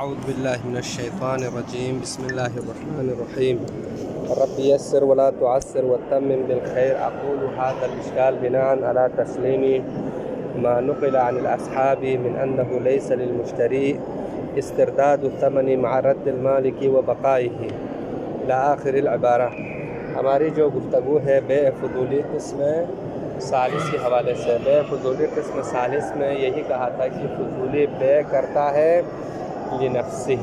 اعوذ باللہ من الشیطان الرجیم بسم اللہ الرحمن الرحیم رب یسر ولا تعسر وتمم بالخیر اقول هذا الاشکال بناء على تسلیم ما نقل عن الاصحاب من انه ليس للمشتری استرداد الثمن مع رد المالک وبقائه الى آخر العبارہ۔ ہماری جو گفتگو ہے بیع فضولی قسم ثالث کے حوالے سے، بیع فضولی قسم ثالث میں یہی کہا تھا کہ فضولی بیع کرتا ہے لنفسہ،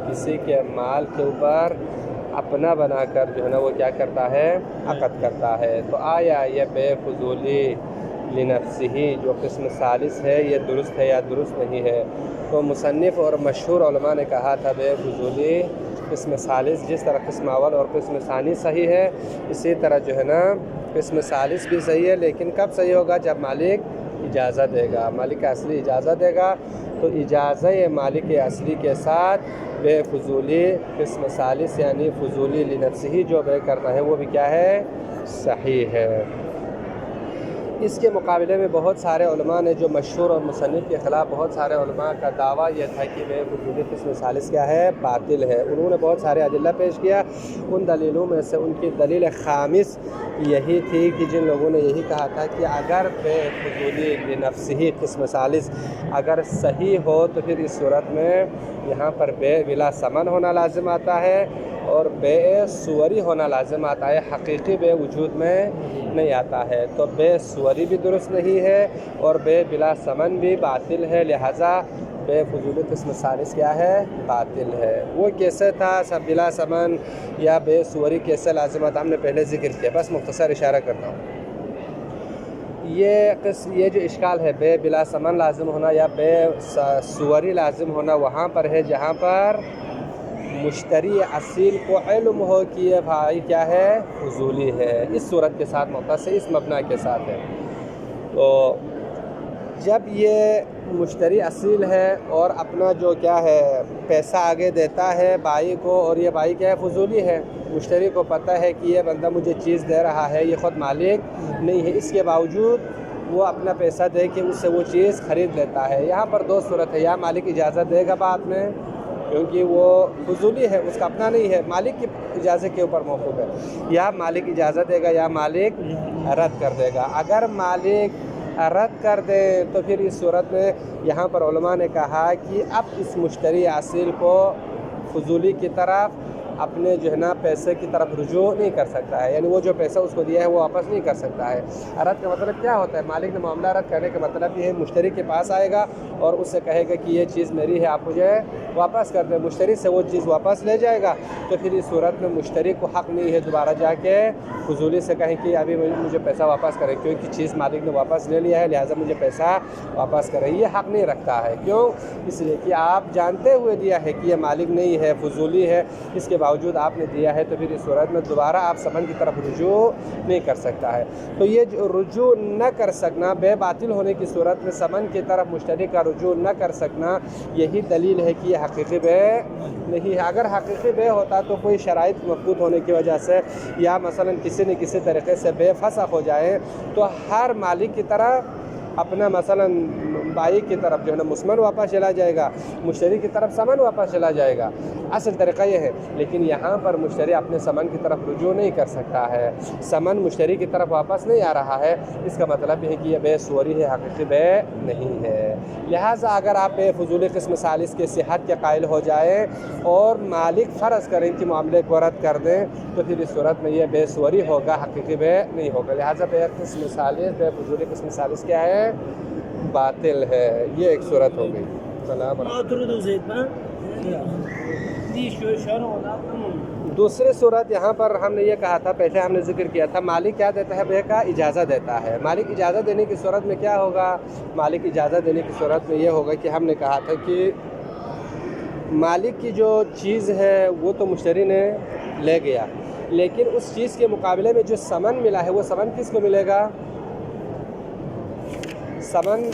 کسی کے مال کے اوپر اپنا بنا کر جو ہے نا وہ کیا کرتا ہے، عقد کرتا ہے۔ تو آیا یہ بیع فضولی لنفسہ جو قسم ثالث ہے یہ درست ہے یا درست نہیں ہے؟ تو مصنف اور مشہور علماء نے کہا تھا بیع فضولی قسم ثالث جس طرح قسم اول اور قسم ثانی صحیح ہے، اسی طرح جو ہے نا قسم ثالث بھی صحیح ہے، لیکن کب صحیح ہوگا؟ جب مالک اجازت دے گا، مالک اصلی اجازت دے گا، تو اجازت مالک اصلی کے ساتھ بیع فضولی قسم ثالث یعنی فضولی لنفسہ جو بیع کرنا ہے وہ بھی کیا ہے؟ صحیح ہے۔ اس کے مقابلے میں بہت سارے علماء نے جو مشہور اور مصنف کے خلاف بہت سارے علماء کا دعویٰ یہ تھا کہ بیع فضولی قسم ثالث کیا ہے؟ باطل ہے۔ انہوں نے بہت سارے ادلہ پیش کیا، ان دلیلوں میں سے ان کی دلیل خامس یہی تھی کہ جن لوگوں نے یہی کہا تھا کہ اگر بیع فضولی لنفسہ قسم ثالث اگر صحیح ہو تو پھر اس صورت میں یہاں پر بیع بلا ثمن ہونا لازم آتا ہے اور بیع صوری ہونا لازم آتا ہے، حقیقی بیع وجود میں نہیں آتا ہے۔ تو بیع صوری بھی درست نہیں ہے اور بیع بلا ثمن بھی باطل ہے، لہٰذا بیع فضولی قسم ثالث کیا ہے؟ باطل ہے۔ وہ کیسے تھا سب بلا ثمن یا بیع صوری کیسے لازم آتا ہم نے پہلے ذکر کیا، بس مختصر اشارہ کرتا ہوں۔ یہ جو اشکال ہے بیع بلا ثمن لازم ہونا یا بیع صوری لازم ہونا وہاں پر ہے جہاں پر مشتری اصیل کو علم ہو کہ یہ بھائی کیا ہے؟ فضولی ہے، اس صورت کے ساتھ مختص ہے، اس مبنا کے ساتھ ہے۔ تو جب یہ مشتری اصیل ہے اور اپنا جو کیا ہے پیسہ آگے دیتا ہے بائی کو، اور یہ بائی کیا ہے؟ فضولی ہے، مشتری کو پتہ ہے کہ یہ بندہ مجھے چیز دے رہا ہے، یہ خود مالک نہیں ہے، اس کے باوجود وہ اپنا پیسہ دے کے اس سے وہ چیز خرید لیتا ہے۔ یہاں پر دو صورت ہے، یا مالک اجازت دے گا بعد میں کیونکہ وہ فضولی ہے، اس کا اپنا نہیں ہے، مالک کی اجازت کے اوپر موقوف ہے، یا مالک اجازت دے گا یا مالک رد کر دے گا۔ اگر مالک رد کر دے تو پھر اس صورت میں یہاں پر علماء نے کہا کہ اب اس مشتری اصیل کو فضولی کی طرف اپنے جو ہے نا پیسے کی طرف رجوع نہیں کر سکتا ہے، یعنی وہ جو پیسہ اس کو دیا ہے وہ واپس نہیں کر سکتا ہے۔ رد کا مطلب کیا ہوتا ہے؟ مالک نے معاملہ رد کرنے کا مطلب یہ ہے مشتری کے پاس آئے گا اور اس سے کہے گا کہ یہ چیز میری ہے، آپ مجھے واپس کر دیں، مشتری سے وہ چیز واپس لے جائے گا، تو پھر اس صورت میں مشتری کو حق نہیں ہے دوبارہ جا کے فضولی سے کہیں کہ ابھی مجھے پیسہ واپس کریں، کیونکہ چیز مالک نے واپس لے لیا ہے لہٰذا مجھے پیسہ واپس کریں، یہ حق نہیں رکھتا ہے۔ کیوں؟ اس لیے کہ آپ جانتے ہوئے دیا ہے کہ یہ مالک نہیں ہے، فضولی ہے، اس کے باوجود آپ نے دیا ہے، تو پھر اس صورت میں دوبارہ آپ ثمن کی طرف رجوع نہیں کر سکتا ہے۔ تو یہ جو رجوع نہ کر سکنا، بیع باطل ہونے کی صورت میں ثمن کی طرف مشتری کا رجوع نہ کر سکنا، یہی دلیل ہے کہ یہ حقیقی بیع نہیں ہے۔ اگر حقیقی بیع ہوتا تو کوئی شرائط مفقود ہونے کی وجہ سے یا مثلا کسی نہ کسی طریقے سے بیع فسخ ہو جائے تو ہر مالک کی طرف اپنا مثلا بائی کی طرف جو ہے نا مثمن واپس چلا جائے گا، مشتری کی طرف ثمن واپس چلا جائے گا، اصل طریقہ یہ ہے۔ لیکن یہاں پر مشتری اپنے ثمن کی طرف رجوع نہیں کر سکتا ہے، ثمن مشتری کی طرف واپس نہیں آ رہا ہے، اس کا مطلب یہ ہے کہ یہ بیع صوری ہے، حقیقی بیع نہیں ہے۔ لہٰذا اگر آپ بیع فضولی قسم ثالث کے صحت کے قائل ہو جائیں اور مالک فرض کریں کہ معاملے کو رد کر دیں تو پھر اس صورت میں یہ بیع صوری ہوگا، حقیقی بیع نہیں ہوگا۔ لہٰذا بیع قسم ثالث، بیع فضولی قسم ثالث کیا ہے؟ باطل ہے۔ یہ ایک صورت ہو گئی۔ دوسری صورت یہاں پر ہم نے یہ کہا تھا، پہلے ہم نے ذکر کیا تھا، مالک کیا دیتا ہے؟ بیع کا اجازت دیتا ہے۔ مالک اجازت دینے کی صورت میں کیا ہوگا؟ مالک اجازت دینے کی صورت میں یہ ہوگا کہ ہم نے کہا تھا کہ مالک کی جو چیز ہے وہ تو مشتری نے لے گیا، لیکن اس چیز کے مقابلے میں جو ثمن ملا ہے وہ ثمن کس کو ملے گا؟ ثمن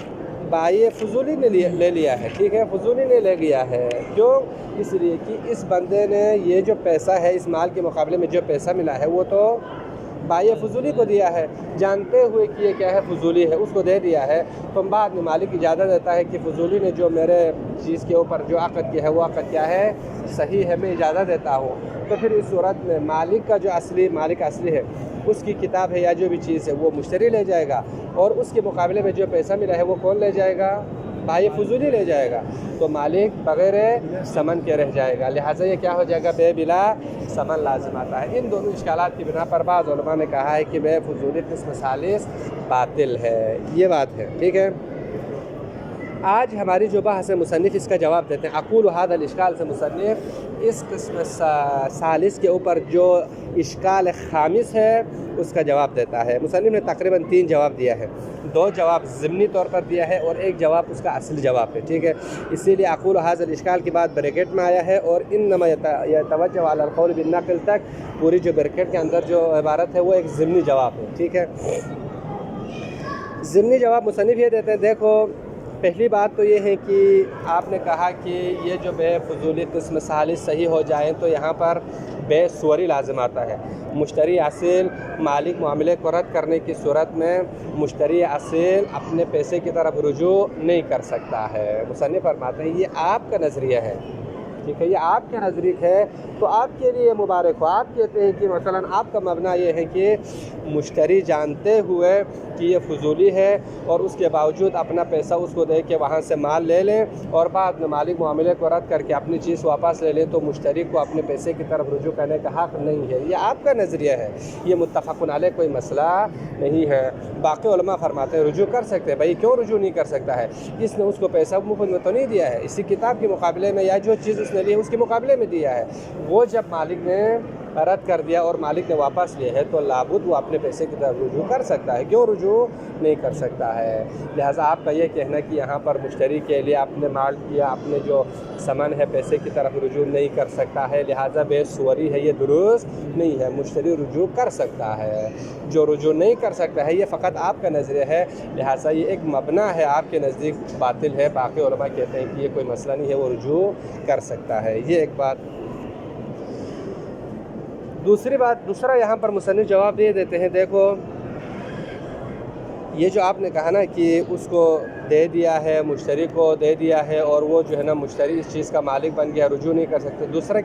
بائی فضولی نے لے لیا ہے، ٹھیک ہے، فضولی نے لے گیا ہے۔ کیوں؟ اس لیے کہ اس بندے نے یہ جو پیسہ ہے اس مال کے مقابلے میں جو پیسہ ملا ہے وہ تو بائع فضولی کو دیا ہے، جانتے ہوئے کہ یہ کیا ہے فضولی ہے، اس کو دے دیا ہے، تو بعد میں مالک اجازت دیتا ہے کہ فضولی نے جو میرے چیز کے اوپر جو عقد کیا ہے وہ عقد کیا ہے صحیح ہے، میں اجازت دیتا ہوں، تو پھر اس صورت میں مالک کا جو مالک اصلی ہے اس کی کتاب ہے یا جو بھی چیز ہے وہ مشتری لے جائے گا، اور اس کے مقابلے میں جو پیسہ ملا ہے وہ کون لے جائے گا؟ بائع فضولی لے جائے گا، تو مالک بغیر ثمن کے رہ جائے گا، لہٰذا یہ کیا ہو جائے گا؟ بے بلا ثمن لازم آتا ہے۔ ان دونوں اشکالات کی بنا پر بعض علماء نے کہا ہے کہ بے فضولی قسم ثالث باطل ہے، یہ بات ہے، ٹھیک ہے۔ آج ہماری جو بحث ہے مصنف اس کا جواب دیتے ہیں۔ اقول هذا الاشکال سے مصنف اس قسم ثالث کے اوپر جو اشکال خامس ہے اس کا جواب دیتا ہے۔ مصنف نے تقریباً 3 جواب دیا ہے، 2 جواب ضمنی طور پر دیا ہے اور 1 جواب اس کا اصل جواب ہے، ٹھیک ہے۔ اسی لیے اقول هذا الاشکال کے بعد بریکٹ میں آیا ہے، اور انما يتوجه على القول بالنقل تک پوری جو بریکٹ کے اندر جو عبارت ہے وہ ایک ضمنی جواب ہے، ٹھیک ہے۔ ضمنی جواب مصنف یہ دیتے ہیں، دیکھو پہلی بات تو یہ ہے کہ آپ نے کہا کہ یہ جو بے فضولی قسم ثالث صحیح ہو جائیں تو یہاں پر بے صوری لازم آتا ہے۔ مشتری اصیل مالک معاملے کو رد کرنے کی صورت میں مشتری اصیل اپنے پیسے کی طرف رجوع نہیں کر سکتا ہے۔ مصنف فرماتے ہیں یہ آپ کا نظریہ ہے، ٹھیک ہے، یہ آپ کا نظریہ ہے، تو آپ کے لیے مبارک ہو۔ آپ کہتے ہیں کہ مثلا آپ کا مبنا یہ ہے کہ مشتری جانتے ہوئے کہ یہ فضولی ہے اور اس کے باوجود اپنا پیسہ اس کو دے کے وہاں سے مال لے لیں اور بعد میں مالک معاملے کو رد کر کے اپنی چیز واپس لے لیں، تو مشتری کو اپنے پیسے کی طرف رجوع کرنے کا حق نہیں ہے۔ یہ آپ کا نظریہ ہے، یہ متفق علیہ کوئی مسئلہ نہیں ہے۔ باقی علماء فرماتے ہیں رجوع کر سکتے ہیں۔ بھائی کیوں رجوع نہیں کر سکتا ہے؟ اس نے اس کو پیسہ مفت میں تو نہیں دیا ہے، اسی کتاب کے مقابلے میں یا جو چیز اس نے لی ہے اس کے مقابلے میں دیا ہے، وہ جب مالک نے رد کر دیا اور مالک نے واپس لیا ہے تو لابد وہ اپنے پیسے کی طرف رجوع کر سکتا ہے، کیوں رجوع نہیں کر سکتا ہے؟ لہٰذا آپ کا یہ کہنا کہ یہاں پر مشتری کے لیے اپنے مال یا اپنے جو ثمن ہے پیسے کی طرف رجوع نہیں کر سکتا ہے، لہٰذا بے صوری ہے، یہ درست نہیں ہے۔ مشتری رجوع کر سکتا ہے، جو رجوع نہیں کر سکتا ہے یہ فقط آپ کا نظریہ ہے، لہٰذا یہ ایک مبنا ہے آپ کے نزدیک باطل ہے۔ باقی علماء کہتے ہیں کہ یہ کوئی مسئلہ نہیں ہے، وہ رجوع کر سکتا ہے، یہ ایک بات۔ دوسرا یہاں پر مصنف جواب دے دیتے ہیں، دیکھو یہ جو آپ نے کہا نا کہ اس کو دے دیا ہے، مشتری کو دے دیا ہے اور وہ جو ہے نا مشتری اس چیز کا مالک بن گیا، رجوع نہیں کر سکتے۔ دوسرا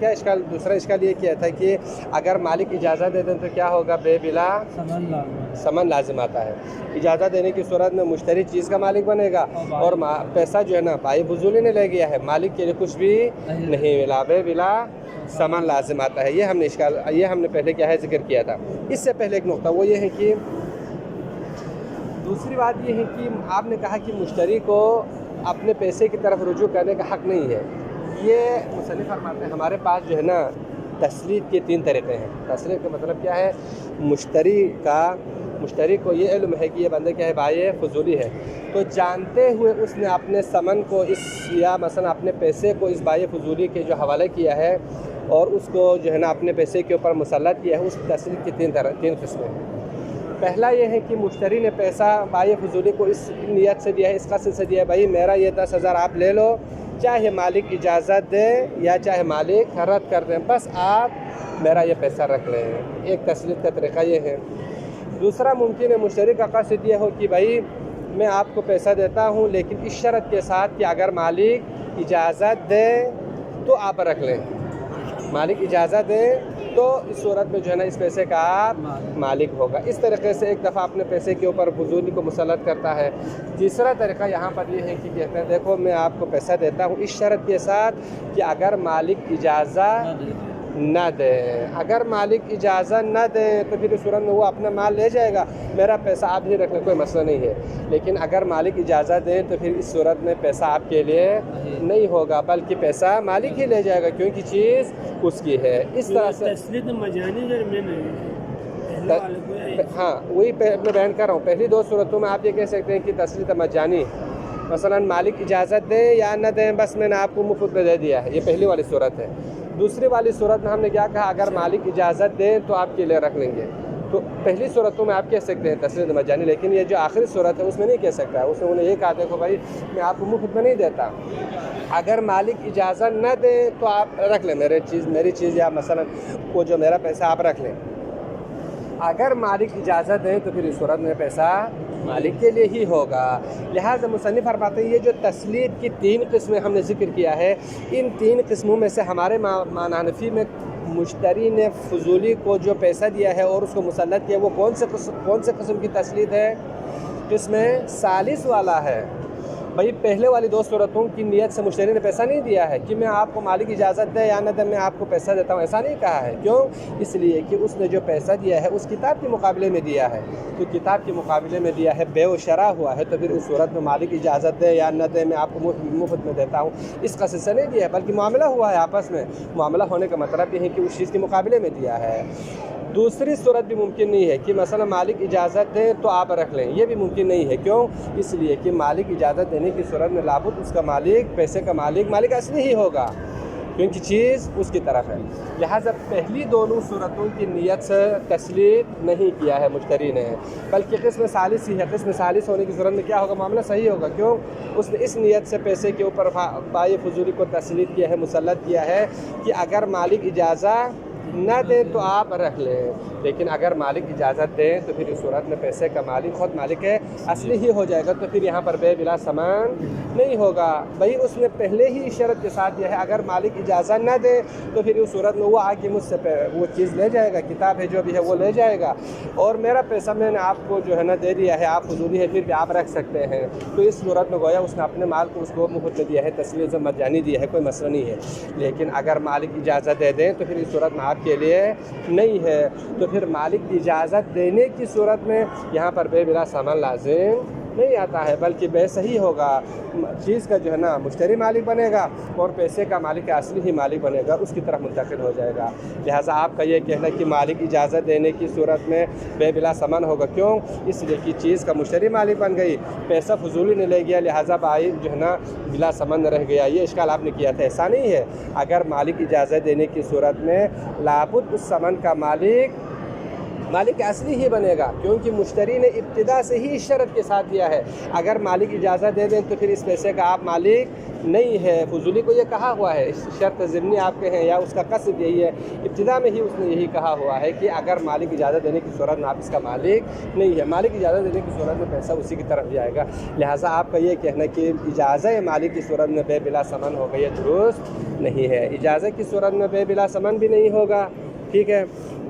اشکال یہ کیا تھا کہ اگر مالک اجازت دے دیں تو کیا ہوگا؟ بے بلا ثمن لازم آتا ہے۔ اجازت دینے کی صورت میں مشتری چیز کا مالک بنے گا اور پیسہ جو ہے نا بائع فضولی نے لے گیا ہے، مالک کے لیے کچھ بھی نہیں ملا، بے بلا ثمن لازم آتا ہے۔ یہ ہم نے پہلے کیا ہے ذکر کیا تھا۔ اس سے پہلے ایک نقطہ وہ یہ ہے کہ دوسری بات یہ ہے کہ آپ نے کہا کہ مشتری کو اپنے پیسے کی طرف رجوع کرنے کا حق نہیں ہے۔ یہ مصنف فرماتے ہیں ہمارے پاس جو ہے نا تسلیت کے 3 طریقے ہیں۔ تسلیت کا مطلب کیا ہے؟ مشتری کو یہ علم ہے کہ یہ بندے کیا ہے؟ بائع فضولی ہے، تو جانتے ہوئے اس نے اپنے ثمن کو یا مثلا اپنے پیسے کو اس بائع فضولی کے جو حوالے کیا ہے اور اس کو جو ہے نا اپنے پیسے کے اوپر مسلط کیا ہے، اس تسلیت کی 3 قسمیں ہیں۔ پہلا یہ ہے کہ مشتری نے پیسہ بائع فضولی کو اس نیت سے دیا ہے، اس قصد سے دیا ہے، بھائی میرا یہ 10,000 آپ لے لو، چاہے مالک اجازت دے یا چاہے مالک رد کر دیں، بس آپ میرا یہ پیسہ رکھ لیں۔ ایک تسلیت کا طریقہ یہ ہے۔ دوسرا ممکن ہے مشتری کا قصد یہ ہو کہ بھائی میں آپ کو پیسہ دیتا ہوں لیکن اس شرط کے ساتھ کہ اگر مالک اجازت دے تو آپ رکھ لیں، مالک اجازت دے تو اس صورت میں جو ہے نا اس پیسے کا آپ مالک ہوگا۔ اس طریقے سے ایک دفعہ اپنے پیسے کے اوپر فضولی کو مسلط کرتا ہے۔ تیسرا طریقہ یہاں پر یہ ہے کہ کہتے ہیں دیکھو میں آپ کو پیسہ دیتا ہوں اس شرط کے ساتھ کہ اگر مالک اجازت نہ دے، اگر مالک اجازت نہ دے تو پھر اس صورت میں وہ اپنا مال لے جائے گا، میرا پیسہ آپ ہی رکھنے کوئی مسئلہ نہیں ہے۔ لیکن اگر مالک اجازت دے تو پھر اس صورت میں پیسہ آپ کے لیے نہیں ہوگا بلکہ پیسہ مالک ہی لے جائے گا کیونکہ چیز اس کی ہے۔ اس طرح سے ہاں وہی میں بیان کر رہا ہوں، پہلی 2 صورتوں میں آپ یہ کہہ سکتے ہیں کہ تسلیت مجانی، مثلا مالک اجازت دے یا نہ دیں بس میں نے آپ کو مفت میں دے دیا ہے، یہ پہلی والی صورت ہے۔ دوسری والی صورت میں ہم نے کیا کہا؟ اگر مالک اجازت دے تو آپ کے لیے رکھ لیں گے۔ تو پہلی صورتوں میں آپ کہہ سکتے ہیں تسلیت مجانی، لیکن یہ جو آخری صورت ہے اس میں نہیں کہہ سکتا ہے۔ اس میں انہیں یہ کہا دیکھو بھائی میں آپ کو مفت میں نہیں دیتا، اگر مالک اجازت نہ دے تو آپ رکھ لیں میری چیز یا مثلا وہ جو میرا پیسہ آپ رکھ لیں۔ اگر مالک اجازت دیں تو پھر اس صورت میں پیسہ مالک کے لیے ہی ہوگا۔ لہٰذا مصنف فرماتے ہیں یہ جو تسلیت کی 3 قسمیں ہم نے ذکر کیا ہے، ان 3 قسموں میں سے ہمارے حنفی میں مشتری نے فضولی کو جو پیسہ دیا ہے اور اس کو مسلط کیا، وہ کون سے قسم کی تسلیت ہے؟ قسم ثالث والا ہے۔ بھئی پہلے والی 2 صورتوں کی نیت سے مشتری نے پیسہ نہیں دیا ہے کہ میں آپ کو مالک اجازت دے یا نہ دے میں آپ کو پیسہ دیتا ہوں، ایسا نہیں کہا ہے۔ کیوں؟ اس لیے کہ اس نے جو پیسہ دیا ہے اس کتاب کے مقابلے میں دیا ہے، تو کتاب کے مقابلے میں دیا ہے، بیع و شرع ہوا ہے، تو پھر اس صورت میں مالک اجازت دے یا نہ دے میں آپ کو مفت میں دیتا ہوں، اس قصد سے نہیں دیا ہے، بلکہ معاملہ ہوا ہے آپس میں۔ معاملہ ہونے کا مطلب یہ ہے کہ اس چیز کے مقابلے میں دیا ہے۔ دوسری صورت بھی ممکن نہیں ہے کہ مثلا مالک اجازت دے تو آپ رکھ لیں، یہ بھی ممکن نہیں ہے۔ کیوں؟ اس لیے کہ مالک اجازت دینے کی صورت میں لابد اس کا مالک، پیسے کا مالک اصلی ہی ہوگا، کیونکہ چیز اس کی طرف ہے۔ لہٰذا پہلی دونوں صورتوں کی نیت سے تسلیت نہیں کیا ہے مشتری نے، بلکہ قسم ثالث ہی ہے۔ قسم ثالث ہونے کی صورت میں کیا ہوگا؟ معاملہ صحیح ہوگا۔ کیوں؟ اس نے اس نیت سے پیسے کے اوپر پائے فضولی کو تسلیت کیا ہے، مسلط کیا ہے کہ اگر مالک اجازت نہ دے تو آپ رکھ لیں، لیکن اگر مالک اجازت دیں تو پھر اس صورت میں پیسے کا مالک خود مالک ہے اصلی ہی ہو جائے گا، تو پھر یہاں پر بے بلا ثمن نہیں ہوگا۔ بھئی اس نے پہلے ہی شرط کے ساتھ یہ ہے اگر مالک اجازت نہ دے تو پھر اس صورت میں وہ آ کے مجھ سے وہ چیز لے جائے گا، کتاب ہے جو بھی ہے وہ لے جائے گا، اور میرا پیسہ میں نے آپ کو جو ہے نا دے دیا ہے، آپ فضولی ہے پھر بھی آپ رکھ سکتے ہیں۔ تو اس صورت میں گویا اس نے اپنے مال کو اس کو مفت میں دیا ہے، تسلیت مجانی دیا ہے، کوئی مسئلہ نہیں ہے۔ لیکن اگر مالک اجازت دے دیں تو پھر اس صورت میں آپ کے لیے نہیں ہے، تو پھر مالک اجازت دینے کی صورت میں یہاں پر بے بلا ثمن لازم نہیں آتا ہے، بلکہ بے صحیح ہوگا، چیز کا جو ہے نا مشتری مالک بنے گا اور پیسے کا مالک اصلی ہی مالک بنے گا، اس کی طرف منتقل ہو جائے گا۔ لہٰذا آپ کا یہ کہنا کہ مالک اجازت دینے کی صورت میں بے بلا ثمن ہوگا، کیوں؟ اس لیے کہ چیز کا مشتری مالک بن گئی، پیسہ فضولی نے لے گیا، لہٰذا بھائی جو ہے نا بلا ثمن رہ گیا، یہ اشکال آپ نے کیا تھا۔ ایسا نہیں ہے، اگر مالک اجازت دینے کی صورت میں لابد اس ثمن کا مالک اصلی ہی بنے گا، کیونکہ مشتری نے ابتدا سے ہی شرط کے ساتھ دیا ہے اگر مالک اجازت دے دیں تو پھر اس پیسے کا آپ مالک نہیں ہے۔ فضولی کو یہ کہا ہوا ہے، شرط ضمنی آپ کے ہیں یا اس کا قصد یہی ہے، ابتدا میں ہی اس نے یہی کہا ہوا ہے کہ اگر مالک اجازت دینے کی صورت میں آپ اس کا مالک نہیں ہے، مالک اجازت دینے کی صورت میں پیسہ اسی کی طرف جائے گا۔ لہٰذا آپ کا یہ کہنا کہ اجازت مالک کی صورت میں بے بلا ثمن ہو گئی، یہ درست نہیں ہے۔ اجازت کی صورت میں بے بلا ثمن بھی نہیں ہوگا، ٹھیک ہے،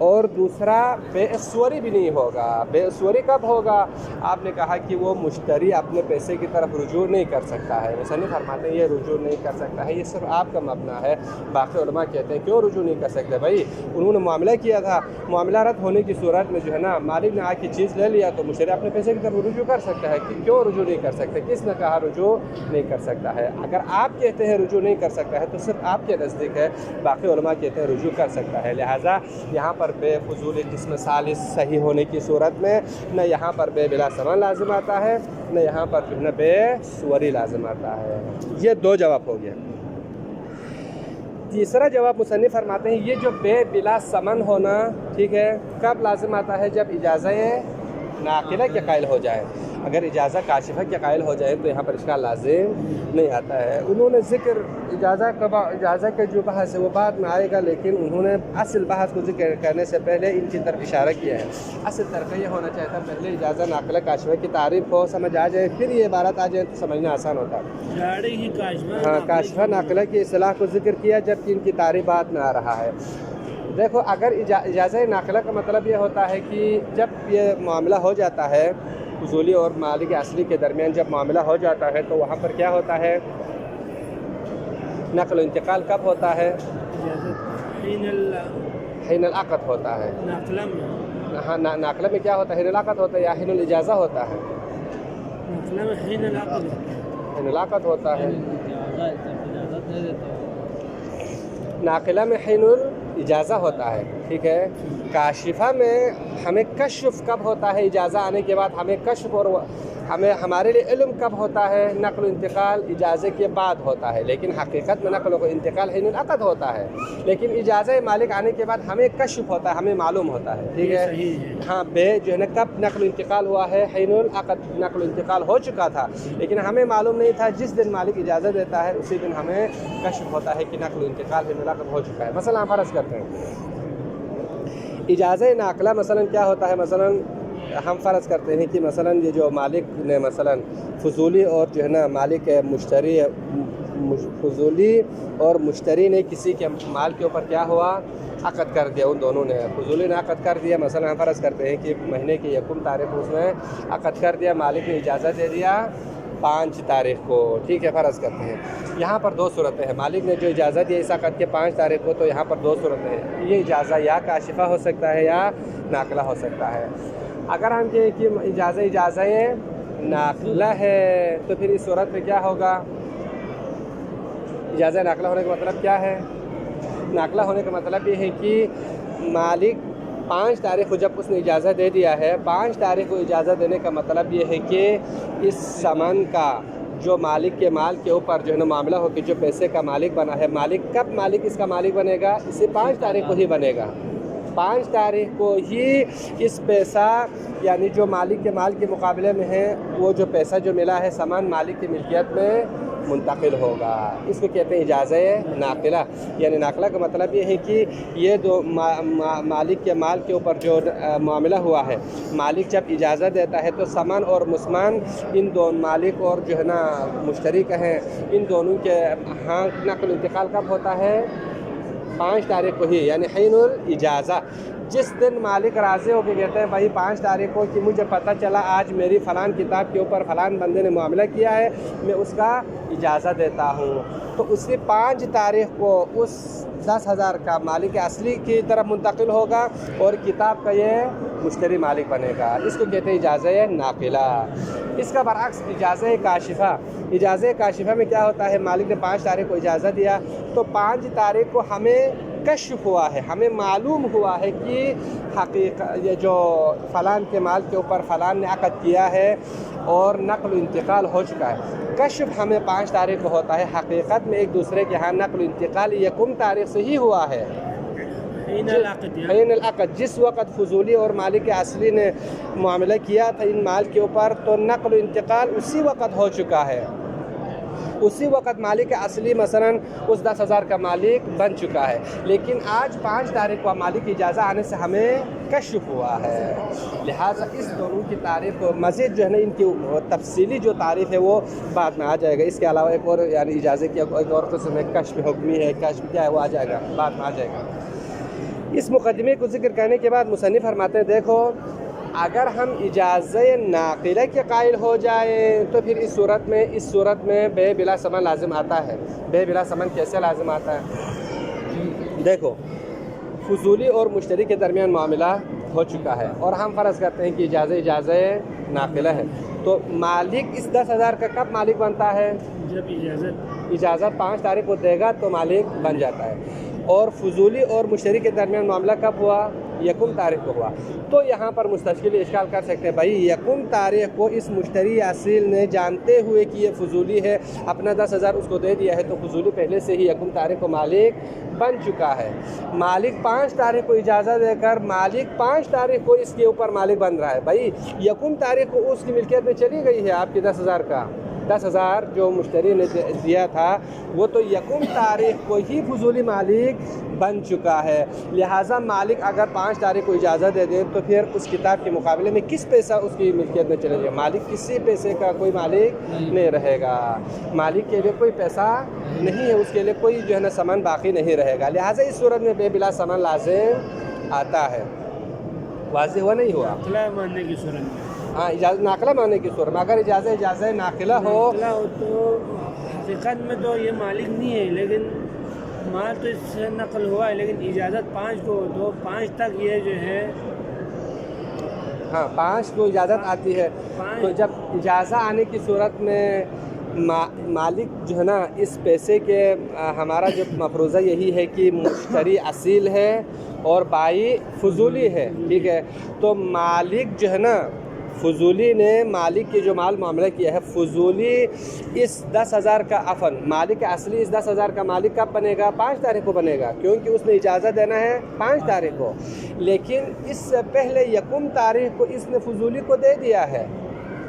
اور دوسرا بے سوری بھی نہیں ہوگا۔ بے سوری کب ہوگا؟ آپ نے کہا کہ وہ مشتری اپنے پیسے کی طرف رجوع نہیں کر سکتا ہے، مصنف فرماتے ہیں یہ رجوع نہیں کر سکتا ہے، یہ صرف آپ کا مبنا ہے۔ باقی علماء کہتے ہیں کیوں رجوع نہیں کر سکتے؟ بھائی انہوں نے معاملہ کیا تھا، معاملہ رد ہونے کی صورت میں جو ہے نا مالک نے آ کے چیز لے لیا تو مشتری اپنے پیسے کی طرف رجوع کر سکتا ہے، کہ کیوں رجوع نہیں کر سکتے؟ کس نے کہا رجوع نہیں کر سکتا ہے؟ اگر آپ کہتے ہیں رجوع نہیں کر سکتا ہے تو صرف آپ کے نزدیک ہے، باقی علماء کہتے ہیں رجوع کر سکتا ہے۔ لہٰذا یہاں پر بے فضول قسم ثالث صحیح ہونے کی صورت میں نہ یہاں پر بے بلا ثمن لازم آتا ہے، نہ یہاں پر جو ہے بے سوری لازم آتا ہے۔ یہ 2 جواب ہو گیا۔ تیسرا جواب مصنف فرماتے ہیں یہ جو بے بلا ثمن ہونا، ٹھیک ہے، کب لازم آتا ہے؟ جب اجازت ناقلہ کے قائل ہو جائے۔ اگر اجازت کاشفہ کے قائل ہو جائے تو یہاں پر اشکال لازم نہیں آتا ہے۔ انہوں نے ذکر اجازت کا جو بحث ہے وہ بعد میں آئے گا، لیکن انہوں نے اصل بحث کو ذکر کرنے سے پہلے ان کی طرف اشارہ کیا ہے۔ اصل طریقہ یہ ہونا چاہتا ہے پہلے اجازت ناقلہ کاشفہ کی تعریف ہو، سمجھ آ جائے، پھر یہ عبارت آ جائے تو سمجھنا آسان ہوتا ہے۔ ہاں، کاشفہ ناقلہ کی اصطلاح کو ذکر کیا جبکہ ان کی تعریف بعد میں آ رہا ہے۔ دیکھو اگر اجازت ناقلہ کا مطلب یہ ہوتا ہے کہ جب یہ معاملہ ہو جاتا ہے فضولی اور مالک اصلی کے درمیان، جب معاملہ ہو جاتا ہے تو وہاں پر کیا ہوتا ہے؟ نقل و انتقال کب ہوتا ہے؟ حین العقد ہوتا ہے۔ ہاں، ناقلہ میں کیا ہوتا ہے؟ حین العقد ہوتا ہے یا حین الاجازہ ہوتا ہے؟ حین العقد ہوتا ہے۔ ناقلہ میں حین الاجازہ ہوتا ہے، ٹھیک ہے۔ کاشفہ میں ہمیں کشف کب ہوتا ہے؟ اجازہ آنے کے بعد ہمیں کشف، اور ہمارے لیے علم کب ہوتا ہے؟ نقل و انتقال اجازت کے بعد ہوتا ہے، لیکن حقیقت میں نقل و انتقال حین العقد ہوتا ہے، لیکن اجازت مالک آنے کے بعد ہمیں کشف ہوتا ہے، ہمیں معلوم ہوتا ہے، ٹھیک ہے۔ ہاں، بے جو ہے نا کب نقل و انتقال ہوا ہے؟ حین العقد نقل و انتقال ہو چکا تھا، لیکن ہمیں معلوم نہیں تھا، جس دن مالک اجازت دیتا ہے اسی دن ہمیں کشف ہوتا ہے کہ نقل و انتقال حین العقد ہو چکا ہے۔ مثلا فرض کرتے ہیں اجازہ ناقلہ مثلا کیا ہوتا ہے؟ مثلا ہم فرض کرتے ہیں کہ مثلا یہ جو مالک نے مثلا فضولی اور جو ہے نا مالک مشتری، فضولی اور مشتری نے کسی کے مال کے اوپر کیا ہوا؟ عقد کر دیا. ان دونوں نے فضولی نے عقد کر دیا. مثلا ہم فرض کرتے ہیں کہ مہینے کی یکم تاریخ کو اس نے عقد کر دیا، مالک نے اجازت دے دیا 5 تاریخ کو. ٹھیک ہے، فرض کرتے ہیں. یہاں پر 2 صورتیں ہیں. مالک نے جو اجازت دی اس عقد کے 5 تاریخ کو، تو یہاں پر 2 صورتیں ہیں. یہ اجازہ یا کاشفہ ہو سکتا ہے یا ناقلہ ہو سکتا ہے. اگر ہم کہیں کہ اجازہ ناقلہ ہے تو پھر اس صورت میں کیا ہوگا؟ اجازہ ناقلہ ہونے کا مطلب کیا ہے؟ ناقلہ ہونے کا مطلب یہ ہے کہ مالک 5 تاریخ کو جب اس نے اجازت دے دیا ہے، 5 تاریخ کو اجازت دینے کا مطلب یہ ہے کہ اس سامان کا جو مالک کے مال کے اوپر جو ہے نا معاملہ ہو کہ جو پیسے کا مالک بنا ہے، کب مالک اس کا مالک بنے گا؟ اسے 5 تاریخ کو ہی بنے گا. 5 تاریخ کو ہی اس پیسہ یعنی جو مالک کے مال کے مقابلے میں ہے، وہ جو پیسہ جو ملا ہے سامان مالک کی ملکیت میں منتقل ہوگا. اس کو کہتے ہیں اجازہ ناقلہ. یعنی ناقلہ کا مطلب یہ ہے کہ یہ دو مالک کے مال کے اوپر جو معاملہ ہوا ہے، مالک جب اجازت دیتا ہے تو سامان اور مسمان ان دونوں مالک اور جو ہے نا مشتری ہیں، ان دونوں کے ہاں نقل انتقال کب ہوتا ہے؟ 5 تاریخ کو ہی، یعنی حین الاجازہ. جس دن مالک راضی ہو کے کہتے ہیں بھائی 5 تاریخ کو کہ مجھے پتہ چلا آج میری فلان کتاب کے اوپر فلان بندے نے معاملہ کیا ہے، میں اس کا اجازت دیتا ہوں، تو اسی 5 تاریخ کو اس 10,000 کا مالک اصلی کی طرف منتقل ہوگا اور کتاب کا یہ مشتری مالک بنے گا. اس کو کہتے ہیں اجازہ ناقلہ. اس کا برعکس اجازہ کاشفہ. اجازہ کاشفہ میں کیا ہوتا ہے؟ مالک نے 5 تاریخ کو اجازت دیا، تو 5 تاریخ کو ہمیں کشف ہوا ہے، ہمیں معلوم ہوا ہے کہ یہ جو فلان کے مال کے اوپر فلان نے عقد کیا ہے اور نقل و انتقال ہو چکا ہے. کشف ہمیں 5 تاریخ کو ہوتا ہے، حقیقت میں ایک دوسرے کے ہاں نقل و انتقال یکم تاریخ سے ہی ہوا ہے. حین العقد جس وقت فضولی اور مالک اصلی نے معاملہ کیا تھا ان مال کے اوپر، تو نقل و انتقال اسی وقت ہو چکا ہے. اسی وقت مالک اصلی مثلا اس 10,000 کا مالک بن چکا ہے، لیکن آج 5 تاریخ کو مالک کی اجازت آنے سے ہمیں کشف ہوا ہے. لہٰذا اس دونوں کی تعریف مزید جو ہے نا ان کی تفصیلی جو تعریف ہے وہ بعد میں آ جائے گا. اس کے علاوہ ایک اور یعنی اجازت کی ایک اور قسم ہے کشف حکمی ہے. کشف کیا ہے وہ آ جائے گا، بعد میں آ جائے گا. اس مقدمے کو ذکر کرنے کے بعد مصنف فرماتے ہیں دیکھو اگر ہم اجازہ ناقلہ کے قائل ہو جائیں تو پھر اس صورت میں بے بلا ثمن لازم آتا ہے. بے بلا ثمن کیسے لازم آتا ہے؟ دیکھو فضولی اور مشتری کے درمیان معاملہ ہو چکا ہے اور ہم فرض کرتے ہیں کہ اجازہ ناقلہ ہے، تو مالک اس 10,000 کا کب مالک بنتا ہے؟ جب اجازت 5 تاریخ کو دے گا تو مالک بن جاتا ہے. اور فضولی اور مشتری کے درمیان معاملہ کب ہوا؟ یکم تاریخ کو ہوا. تو یہاں پر مستشکل اشکال کر سکتے ہیں بھائی یکم تاریخ کو اس مشتری اصیل نے جانتے ہوئے کہ یہ فضولی ہے اپنا 10,000 اس کو دے دیا ہے، تو فضولی پہلے سے ہی یکم تاریخ کو مالک بن چکا ہے. مالک 5 تاریخ کو اجازت دے کر مالک 5 تاریخ کو اس کے اوپر مالک بن رہا ہے. بھائی یکم تاریخ کو اس کی ملکیت میں چلی گئی ہے آپ کے 10,000 کا 10,000 جو مشتری نے دیا تھا وہ تو یکم تاریخ کو ہی فضولی مالک بن چکا ہے. لہٰذا مالک اگر 5 تاریخ کو اجازت دے دیں تو پھر اس کتاب کے مقابلے میں کس پیسہ اس کی ملکیت میں چلے گا؟ مالک کسی پیسے کا کوئی مالک نہیں رہے گا. مالک کے لیے کوئی پیسہ نہیں ہے، اس کے لیے کوئی جو ہے نا سامان باقی نہیں رہے گا. لہٰذا اس صورت میں بے بلا سامان لازم آتا ہے. واضح ہوا نہیں ہوا؟ ماننے کی صورت میں ہاں اجازت ناقلہ ماننے کی صورت میں اگر اجازہ ناقلہ ہو تو حقیقت میں تو یہ مالک نہیں ہے، لیکن مال تو اس سے نقل ہوا ہے، لیکن اجازت 5 کو تو 5 تک یہ جو ہے ہاں 5 کو اجازت آتی ہے. تو جب اجازہ آنے کی صورت میں مالک جو ہے نا اس پیسے کے ہمارا جو مفروضہ یہی ہے کہ مشتری اصیل ہے اور بائی فضولی ہے. ٹھیک ہے، تو مالک جو ہے نا فضولی نے مالک کے جو مال معاملہ کیا ہے، فضولی اس 10,000 کا عفن مالک اصلی اس 10,000 کا مالک کب بنے گا؟ 5 تاریخ کو بنے گا، کیونکہ اس نے اجازت دینا ہے 5 تاریخ کو. لیکن اس سے پہلے یکم تاریخ کو اس نے فضولی کو دے دیا ہے.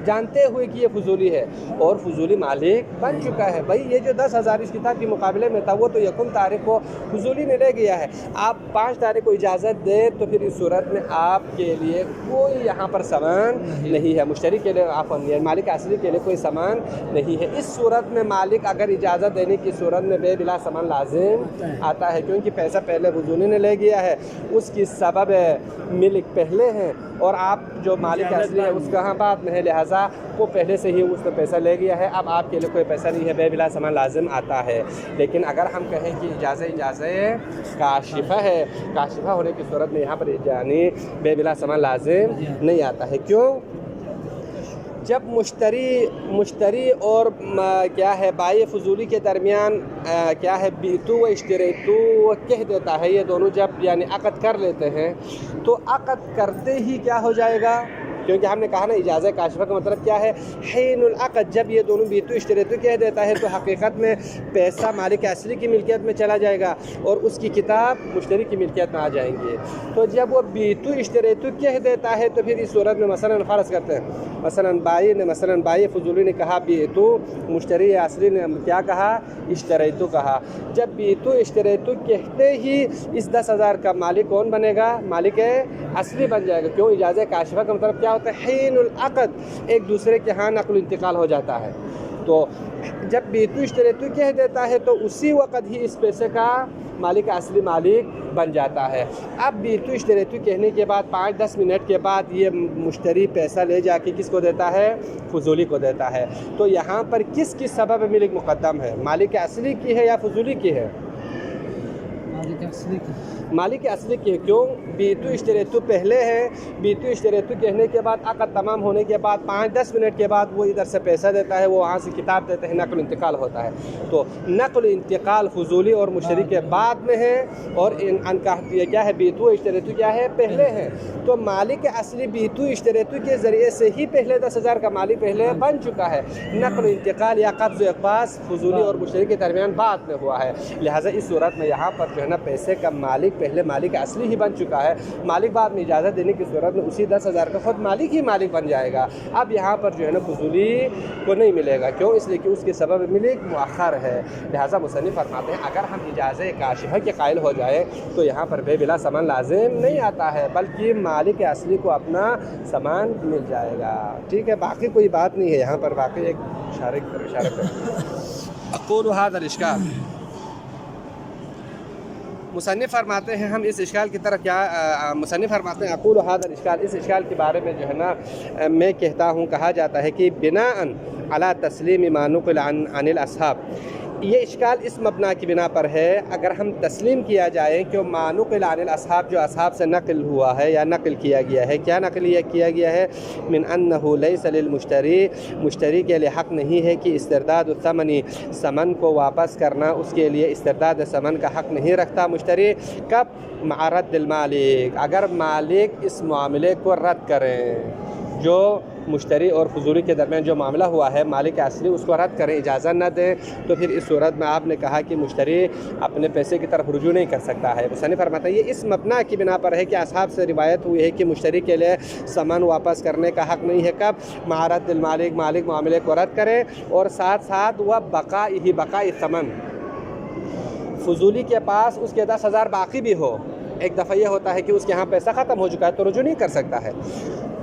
جانتے ہوئے کہ یہ فضولی ہے، اور فضولی مالک بن چکا ہے۔ بھائی یہ جو 10,000 اس کتاب کے مقابلے میں تھا وہ تو یکم تاریخ کو فضولی نے لے گیا ہے، آپ 5 تاریخ کو اجازت دیں تو پھر اس صورت میں آپ کے لیے کوئی یہاں پر سامان نہیں ہے، مشتری کے لیے مالک اصلی کے لیے کوئی سامان نہیں ہے۔ اس صورت میں مالک اگر اجازت دینے کی صورت میں بے بلا سامان لازم آتا ہے، کیونکہ پیسہ پہلے فضولی نے لے گیا ہے، اس کی سبب ملک پہلے ہیں اور آپ جو مالک اصلی ہے اس کا بعد میں ہے، لہٰذا وہ پہلے سے ہی اس نے پیسہ لے گیا ہے، اب آپ کے لیے کوئی پیسہ نہیں ہے، بے بلا سامان لازم آتا ہے۔ لیکن اگر ہم کہیں کہ اجازت کاشفہ ہے، کاشفہ ہونے کی صورت میں یہاں پر یعنی بے بلا سامان لازم نہیں آتا ہے۔ کیوں؟ جب مشتری اور کیا ہے بائی فضولی کے درمیان کیا ہے بیتو و اشتریتو کہہ دیتا ہے، یہ دونوں جب یعنی عقد کر لیتے ہیں تو عقد کرتے ہی کیا ہو جائے گا، کیونکہ ہم نے کہا نا اجازت کاشفہ کا مطلب کیا ہے، حین العقد، جب یہ دونوں بیتو اشتریتو کہہ دیتا ہے تو حقیقت میں پیسہ مالک اصلی کی ملکیت میں چلا جائے گا اور اس کی کتاب مشتری کی ملکیت میں آ جائیں گے۔ تو جب وہ بیتو اشتریتو کہہ دیتا ہے تو پھر اس صورت میں مثلا فرض کرتے ہیں، مثلا بائی فضولی نے کہا بیتو، مشتری اصلی نے کیا کہا، اشتریتو کہا۔ جب بیتو اشتریتو کہتے ہی اس 10,000 کا مالک کون بنے گا، مالک اصلی بن جائے گا۔ کیوں؟ اجازت کاشفہ کا مطلب کیا ہوتا ہے، حین العقد، ایک دوسرے کے ہاں نقل و انتقال ہو جاتا ہے۔ تو جب بیتو اشتریتو کہہ دیتا ہے تو اسی وقت ہی اس پیسے کا مالک اصلی مالک بن جاتا ہے۔ اب بیتو اشتریتو کہنے کے بعد 5-10 منٹ کے بعد یہ مشتری پیسہ لے جا کے کس کو دیتا ہے، فضولی کو دیتا ہے۔ تو یہاں پر کس کی سبب ملک مقدم ہے، مالک اصلی کی ہے یا فضولی کی ہے؟ مالک اصلی کی ہے۔ کیوں؟ بیتو اشتریتو پہلے ہے، بیتو اشتریتو کہنے کے بعد عقد تمام ہونے کے بعد 5-10 منٹ کے بعد وہ ادھر سے پیسہ دیتا ہے، وہ وہاں سے کتاب دیتے ہیں، نقل و انتقال ہوتا ہے۔ تو نقل و انتقال فضولی اور مشتری کے بعد میں ہے، اور ان کا یہ کیا ہے، بیتو اشتریتو کیا ہے، پہلے ہے۔ تو مالک اصلی بیتو اشتریتو کے ذریعے سے ہی پہلے 10,000 کا مالک پہلے بن چکا ہے، نقل و انتقال یا قبض و اقباض فضولی اور مشتری کے درمیان بعد میں ہوا ہے۔ لہٰذا اس صورت میں یہاں پر جو ہے نا پیسے کا مالک پہلے مالک اصلی ہی بن چکا ہے، مالک بعد میں اجازت دینے کی صورت میں اسی 10,000 کا خود مالک ہی مالک بن جائے گا۔ اب یہاں پر جو ہے نا فضولی کو نہیں ملے گا، کیوں؟ اس لیے کہ اس کے سبب ملک مؤخر ہے۔ لہٰذا مصنف فرماتے ہیں اگر ہم اجازت کاشفہ کے قائل ہو جائے تو یہاں پر بے بلا سامان لازم نہیں آتا ہے، بلکہ مالک اصلی کو اپنا سامان مل جائے گا۔ ٹھیک ہے، باقی کوئی بات نہیں ہے یہاں پر، باقی ایک اشارہ کر اقول هذا الاشکال۔ مصنف فرماتے ہیں ہم اس اشکال کی طرف کیا، مصنف فرماتے ہیں اقول هذا الاشکال، اس اشکال کے بارے میں جو ہے نا میں کہتا ہوں، کہا جاتا ہے کہ بناء علی تسلیم ما نقل عن الاصحاب، یہ اشکال اس مبنا کی بنا پر ہے، اگر ہم تسلیم کیا جائے کہ ما نقل عن الاصحاب، جو اصحاب سے نقل ہوا ہے یا نقل کیا گیا ہے، کیا نقل کیا گیا ہے، من انہ لیس للمشتری، مشتری کے لیے حق نہیں ہے کہ استرداد الثمن، ثمن کو واپس کرنا، اس کے لیے استرداد ثمن کا حق نہیں رکھتا مشتری، کب، مع رد المالک، اگر مالک اس معاملے کو رد کریں، جو مشتری اور فضولی کے درمیان جو معاملہ ہوا ہے مالک اصلی اس کو رد کریں، اجازت نہ دیں، تو پھر اس صورت میں آپ نے کہا کہ مشتری اپنے پیسے کی طرف رجوع نہیں کر سکتا ہے۔ مصنف فرماتا ہے یہ اس مبنا کی بنا پر ہے کہ اصحاب سے روایت ہوئی ہے کہ مشتری کے لیے سامان واپس کرنے کا حق نہیں ہے، کب، مع رد المالک، مالک معاملے کو رد کرے، اور ساتھ ساتھ وہ بقائی ثمن، فضولی کے پاس اس کے 10,000 باقی بھی ہو، ایک دفعہ یہ ہوتا ہے کہ اس کے ہاں پیسہ ختم ہو چکا ہے تو رجوع نہیں کر سکتا ہے۔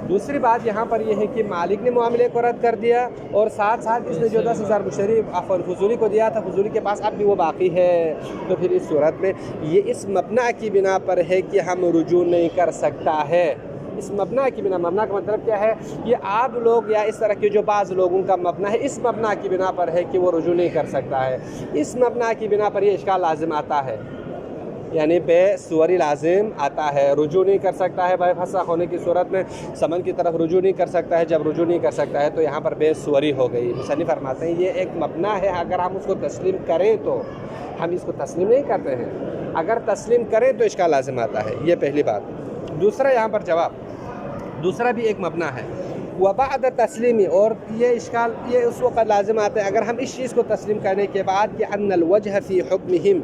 دوسری بات یہاں پر یہ ہے کہ مالک نے معاملے کو رد کر دیا، اور ساتھ ساتھ اس نے جو 10,000 مشتری فضولی کو دیا تھا، فضولی کے پاس اب بھی وہ باقی ہے، تو پھر اس صورت میں یہ اس مبنا کی بنا پر ہے کہ ہم رجوع نہیں کر سکتا ہے۔ اس مبنا کی بنا، مبنا کا مطلب کیا ہے، یہ آپ لوگ یا اس طرح کے جو بعض لوگوں کا مبنا ہے، اس مبنا کی بنا پر ہے کہ وہ رجوع نہیں کر سکتا ہے، اس مبنا کی بنا پر یہ اشکال لازم آتا ہے، یعنی بے سوری لازم آتا ہے، رجوع نہیں کر سکتا ہے، بے فسخ ہونے کی صورت میں ثمن کی طرف رجوع نہیں کر سکتا ہے، جب رجوع نہیں کر سکتا ہے تو یہاں پر بے سوری ہو گئی۔ مصنف فرماتے ہیں یہ ایک مبنا ہے، اگر ہم اس کو تسلیم کریں تو، ہم اس کو تسلیم نہیں کرتے ہیں، اگر تسلیم کریں تو اشکال لازم آتا ہے، یہ پہلی بات۔ دوسرا یہاں پر جواب، دوسرا بھی ایک مبنا ہے، وبعد تسلیمی، اور یہ اشکال یہ اس وقت لازم آتا ہے اگر ہم اس چیز کو تسلیم کرنے کے بعد کہ ان الوجہ فی حکمہم،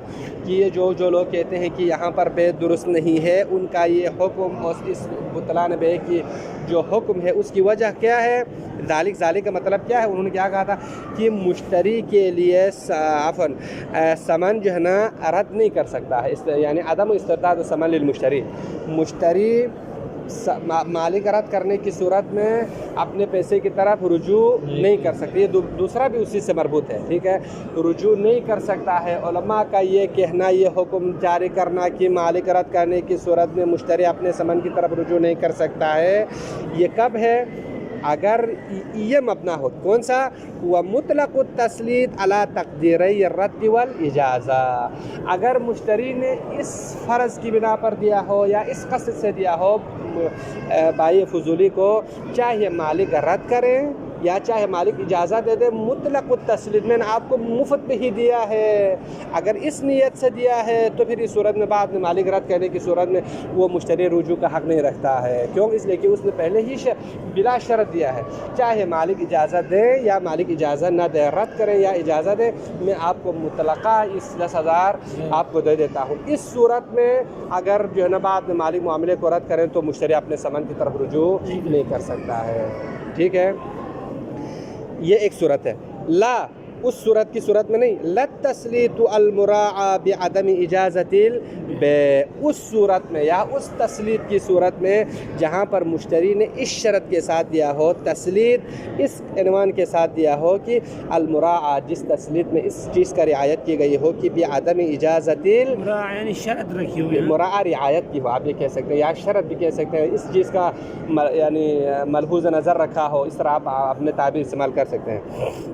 کہ یہ جو لوگ کہتے ہیں کہ یہاں پر بے درست نہیں ہے، ان کا یہ حکم اور اس بطلان بے کی جو حکم ہے اس کی وجہ کیا ہے؟ ذالک کا مطلب کیا ہے؟ انہوں نے کیا کہا تھا کہ مشتری کے لیے ثمن جو ہے نا رد نہیں کر سکتا ہے، یعنی عدم استرداد ثمن للمشتری، مشتری مالک رد کرنے کی صورت میں اپنے پیسے کی طرف رجوع نہیں کر سکتی. یہ دوسرا بھی اسی سے مربوط ہے، ٹھیک ہے، رجوع نہیں کر سکتا ہے. علماء کا یہ کہنا، یہ حکم جاری کرنا کہ مالک رد کرنے کی صورت میں مشتری اپنے ثمن کی طرف رجوع نہیں کر سکتا ہے، یہ کب ہے؟ اگر یہ مبنا ہو. کون سا؟ وہ مطلق التسلیط علی تقدیری الرد والاجازہ، اگر مشتری نے اس فرض کی بنا پر دیا ہو یا اس قصد سے دیا ہو بائی فضولی کو، چاہے مالک رد کرے یا چاہے مالک اجازت دے دے، مطلق التسلیط میں نے آپ کو مفت میں ہی دیا ہے، اگر اس نیت سے دیا ہے تو پھر اس صورت میں بعد میں مالک رد کرنے کی صورت میں وہ مشتری رجوع کا حق نہیں رکھتا ہے. کیوں؟ اس لیے کہ اس نے پہلے ہی بلا شرط دیا ہے، چاہے مالک اجازت دے یا مالک اجازت نہ دے، رد کرے یا اجازت دے، میں آپ کو مطلقہ اس 10,000 آپ کو دے دیتا ہوں. اس صورت میں اگر جو ہے نا بعد میں مالک معاملے کو رد کریں تو مشتری اپنے ثمن کی طرف رجوع نہیں کر سکتا ہے. ٹھیک ہے، یہ ایک صورت ہے. لا، اس صورت کی صورت میں نہیں. للتسلیط المراعى بعدم اجازت البيع، اس صورت میں یا اس تسلیط کی صورت میں جہاں پر مشتری نے اس شرط کے ساتھ دیا ہو، تسلیط اس عنوان کے ساتھ دیا ہو کہ المراعى، جس تسلیط میں اس چیز کا رعایت کی گئی ہو کہ بعدم اجازت یعنی شرط رکھی ہوئی ہے، مراعى رعایت کی ہو، آپ یہ کہہ سکتے ہیں، یا شرط بھی کہہ سکتے ہیں، اس چیز کا یعنی ملحوظ نظر رکھا ہو، اس طرح آپ اپنے تعبیر استعمال کر سکتے ہیں.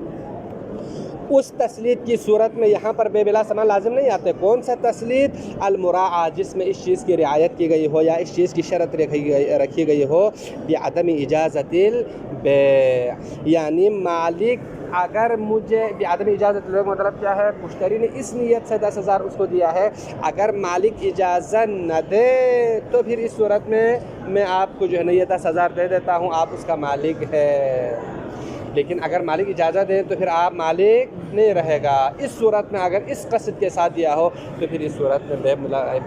اس تسلیط کی صورت میں یہاں پر بے بلا ثمن لازم نہیں آتے. کون سا تسلیط؟ المراعى، جس میں اس چیز کی رعایت کی گئی ہو یا اس چیز کی شرط رکھی گئی ہو بعدم اجازت البيع، یعنی مالک اگر مجھے بعدم اجازت البيع مطلب کیا ہے؟ مشتری نے اس نیت سے 10,000 اس کو دیا ہے، اگر مالک اجازت نہ دے تو پھر اس صورت میں آپ کو جو ہے نا یہ 10,000 دے دیتا ہوں، آپ اس کا مالک ہے. لیکن اگر مالک اجازت دے تو پھر آپ مالک نہیں رہے گا. اس صورت میں اگر اس قصد کے ساتھ دیا ہو تو پھر اس صورت میں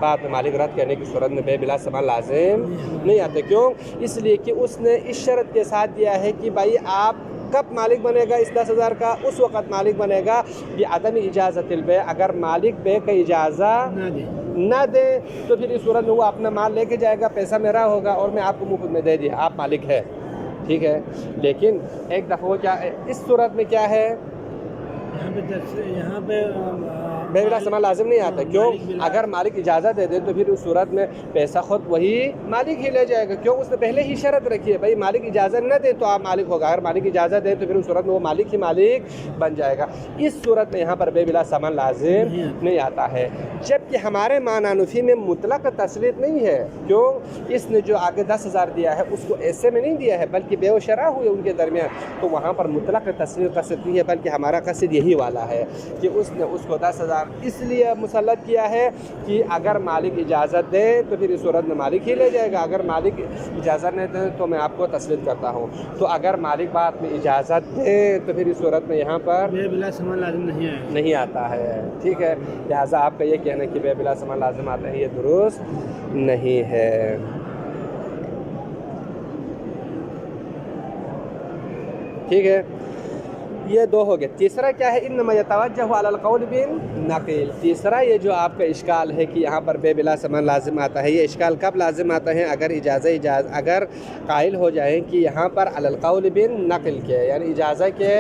بعد میں مالک رد کرنے کی صورت میں بے بلا ثمن لازم نہیں آتے. کیوں؟ اس لیے کہ اس نے اس شرط کے ساتھ دیا ہے کہ بھائی آپ کب مالک بنے گا اس 10,000 کا؟ اس وقت مالک بنے گا بعدم اجازت البيع، اگر مالک بے کا اجازت نہ دے تو پھر اس صورت میں وہ اپنا مال لے کے جائے گا، پیسہ میرا ہوگا اور میں آپ کو مفت میں دے دیا، آپ مالک ہے. ٹھیک ہے، لیکن ایک دفعہ کیا اس صورت میں کیا ہے؟ یہاں پہ بے بلا ثمن لازم نہیں آتا. کیوں؟ اگر مالک اجازت دے دے تو پھر اس صورت میں پیسہ خود وہی مالک ہی لے جائے گا. کیوں؟ اس نے پہلے ہی شرط رکھی ہے بھائی مالک اجازت نہ دے تو آپ مالک ہوگا، اگر مالک اجازت دے تو پھر اس صورت میں وہ مالک ہی مالک بن جائے گا. اس صورت میں یہاں پر بے بلا ثمن لازم نہیں آتا ہے. جبکہ ہمارے معنی میں مطلق تسلیط نہیں ہے. کیوں؟ اس نے جو آگے 10,000 دیا ہے اس کو ایسے میں نہیں دیا ہے بلکہ بے و شرع ہوئے ان کے درمیان، تو وہاں پر مطلق تسلیط قصد نہیں ہے بلکہ ہمارا قصد یہی والا ہے کہ اس نے اس کو 10,000 اس لیے مسلط کیا ہے کہ اگر مالک اجازت دے تو پھر اس صورت میں مالک ہی لے جائے گا، اگر مالک اجازت نہیں دے تو میں آپ کو تسلیط کرتا ہوں. تو اگر مالک بعد میں اجازت دے تو پھر اس صورت میں یہاں پر بے بلا ثمن لازم نہیں آتا ہے. ٹھیک ہے، لہٰذا آپ کا یہ کہنا کہ بے بلا ثمن لازم آتا ہے یہ درست نہیں ہے. ٹھیک ہے، یہ دو ہو گئے. تیسرا کیا ہے؟ انما یتوجہ علی القول بالنقل. تیسرا یہ جو آپ کا اشکال ہے کہ یہاں پر بے بلا ثمن لازم آتا ہے، یہ اشکال کب لازم آتا ہے؟ اگر قائل ہو جائیں کہ یہاں پر علی القول بالنقل کے، یعنی اجازت کے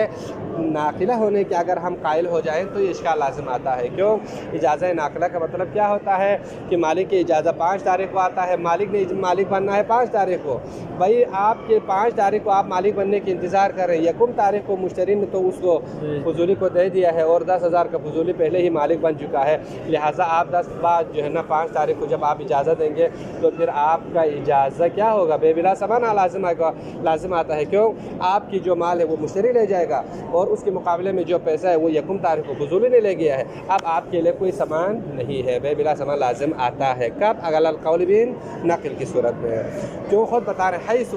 ناقلہ ہونے کے اگر ہم قائل ہو جائیں تو یہ اشکال لازم آتا ہے. کیوں؟ اجازت ناقلہ کا مطلب کیا ہوتا ہے کہ مالک کی اجازت 5 تاریخ کو آتا ہے، مالک نے مالک بننا ہے 5 تاریخ کو. بھائی آپ کے 5 تاریخ کو آپ مالک بننے کے انتظار کر رہے ہیں، 1 تاریخ کو مشتری نے تو اس کو فضولی کو دے دیا ہے اور 10,000 کا فضولی پہلے ہی مالک بن چکا ہے. لہٰذا آپ 10 بعد جو ہے نا 5 تاریخ کو جب آپ اجازت دیں گے تو پھر آپ کا اجازت کیا ہوگا؟ بے بلا ثمن لازم آتا ہے. کیوں؟ آپ کی جو مال ہے وہ مشتری لے جائے گا اور اس کے مقابلے میں جو پیسہ ہے وہ 1 تاریخ کو فضولی نے لے گیا ہے. اب آپ کے لیے کوئی سامان نہیں ہے، بے بلا ثمن لازم آتا ہے. کب؟ اگر القول بالنقل کی صورت میں. کیوں؟ خود بتا رہے حیث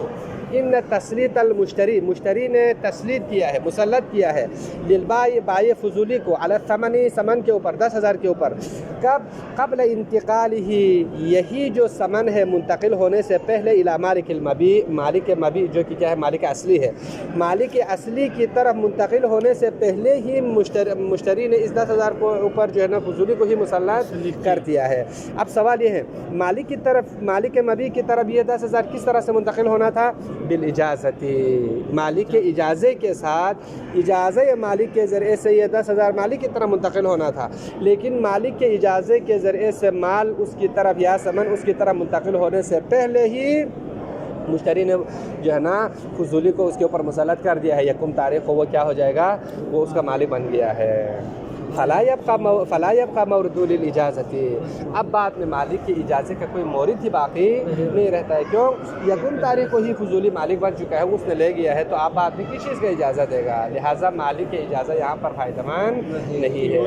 ان تسلیط المشتری، مشتری نے تسلیط کیا ہے، مسلط کیا ہے للبائی، بائی فضولی کو، علی الثمن، ثمن کے اوپر، 10,000 کے اوپر، کب؟ قبل انتقال ہی، یہی جو ثمن ہے منتقل ہونے سے پہلے، الی مالک المبی، مالک مبی جو کہ کیا ہے مالک اصلی ہے، مالک اصلی کی طرف منتقل ہونے سے پہلے ہی مشتری نے اس 10,000 کو اوپر جو ہے نا فضولی کو ہی مسلط کر دیا ہے۔ اب سوال یہ ہے مالک کی طرف، مالک مبی کی طرف یہ 10,000 کس طرح سے منتقل ہونا تھا؟ بالاجازتی، مالک کے اجازے کے ساتھ، اجازے مالک کے ذریعے سے یہ 10,000 مالک کی طرف منتقل ہونا تھا، لیکن مالک کے اجازے کے ذریعے سے مال اس کی طرف یا ثمن اس کی طرف منتقل ہونے سے پہلے ہی مشتری نے جو ہے نا فضولی کو اس کے اوپر مسلط کر دیا ہے، یکم تاریخ کو وہ کیا ہو جائے گا؟ وہ اس کا مالک بن گیا ہے۔ فلا يبقى مورد للاجازت، اب بعد میں مالک کی اجازت کا کوئی مورد ہی باقی نہیں رہتا ہے، کیوں؟ یکم تاریخ کو ہی فضولی مالک بن چکا ہے، اس نے لے گیا ہے، تو آپ بعد میں کس چیز کا اجازت دے گا؟ لہٰذا مالک کی اجازت یہاں پر فائدہ مند نہیں ہے،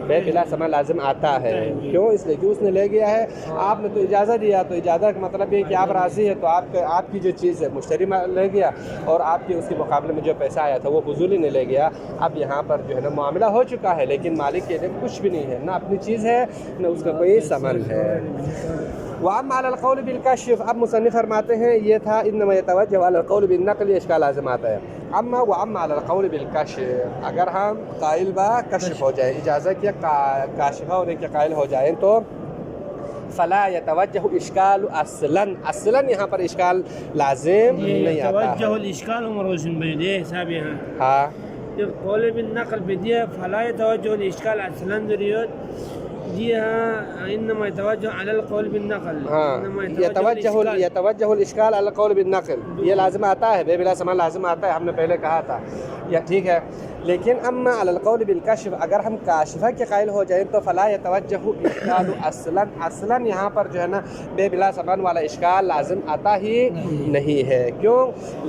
بے بلا ثمن لازم آتا ہے، کیوں؟ اس لیے کہ اس نے لے گیا ہے، آپ نے تو اجازت دیا، تو اجازت کا مطلب یہ کہ آپ راضی ہے، تو آپ کی جو چیز ہے مشتری لے گیا، اور آپ کی اس کے مقابلے میں جو پیسہ آیا تھا وہ فضولی نے لے گیا، اب یہاں پر جو ہے نا معاملہ ہو چکا ہے، لیکن مالک کے لیے کچھ بھی نہیں ہے، نہ اپنی چیز ہے نہ اس کا کوئی ثمن ہے۔ وَأَمَّا عَلَى الْقَوْلِ بِالْكَشْفِ، اب مصنف فرماتے ہیں یہ تھا انما يتوجه على القول بالنقل، یہ اشکال لازم آتا ہے۔ وَأَمَّا عَلَى الْقَوْلِ بِالْكَشْفِ، اگر ہم قائل با کشف ہو جائیں، اجازت کے کاشفہ ہونے کے قائل ہو جائیں، تو فلا يتوجه اشکال اصلاً یہاں پر اشکال لازم نہیں آتا ہے۔ توجہ الاشکال مروشن بے حساب یہاں ہاں قول بالنقل بدیا فلا يتوجه الاشکال اصلا ضرورت جی ہاں، انما يتوجه على القول بالنقل، يتوجه الاشکال على القول بالنقل، یہ لازم آتا ہے، بے بلا ثمن لازم آتا ہے، ہم نے پہلے کہا تھا یا ٹھیک ہے، لیکن اما علی القول بالکشف، اگر ہم کاشفہ کے قائل ہو جائیں تو فلا يتوجه اشکال اصلا یہاں پر جو ہے نا بے بلا ثمن والا اشکال لازم آتا ہی نہیں ہے، کیوں؟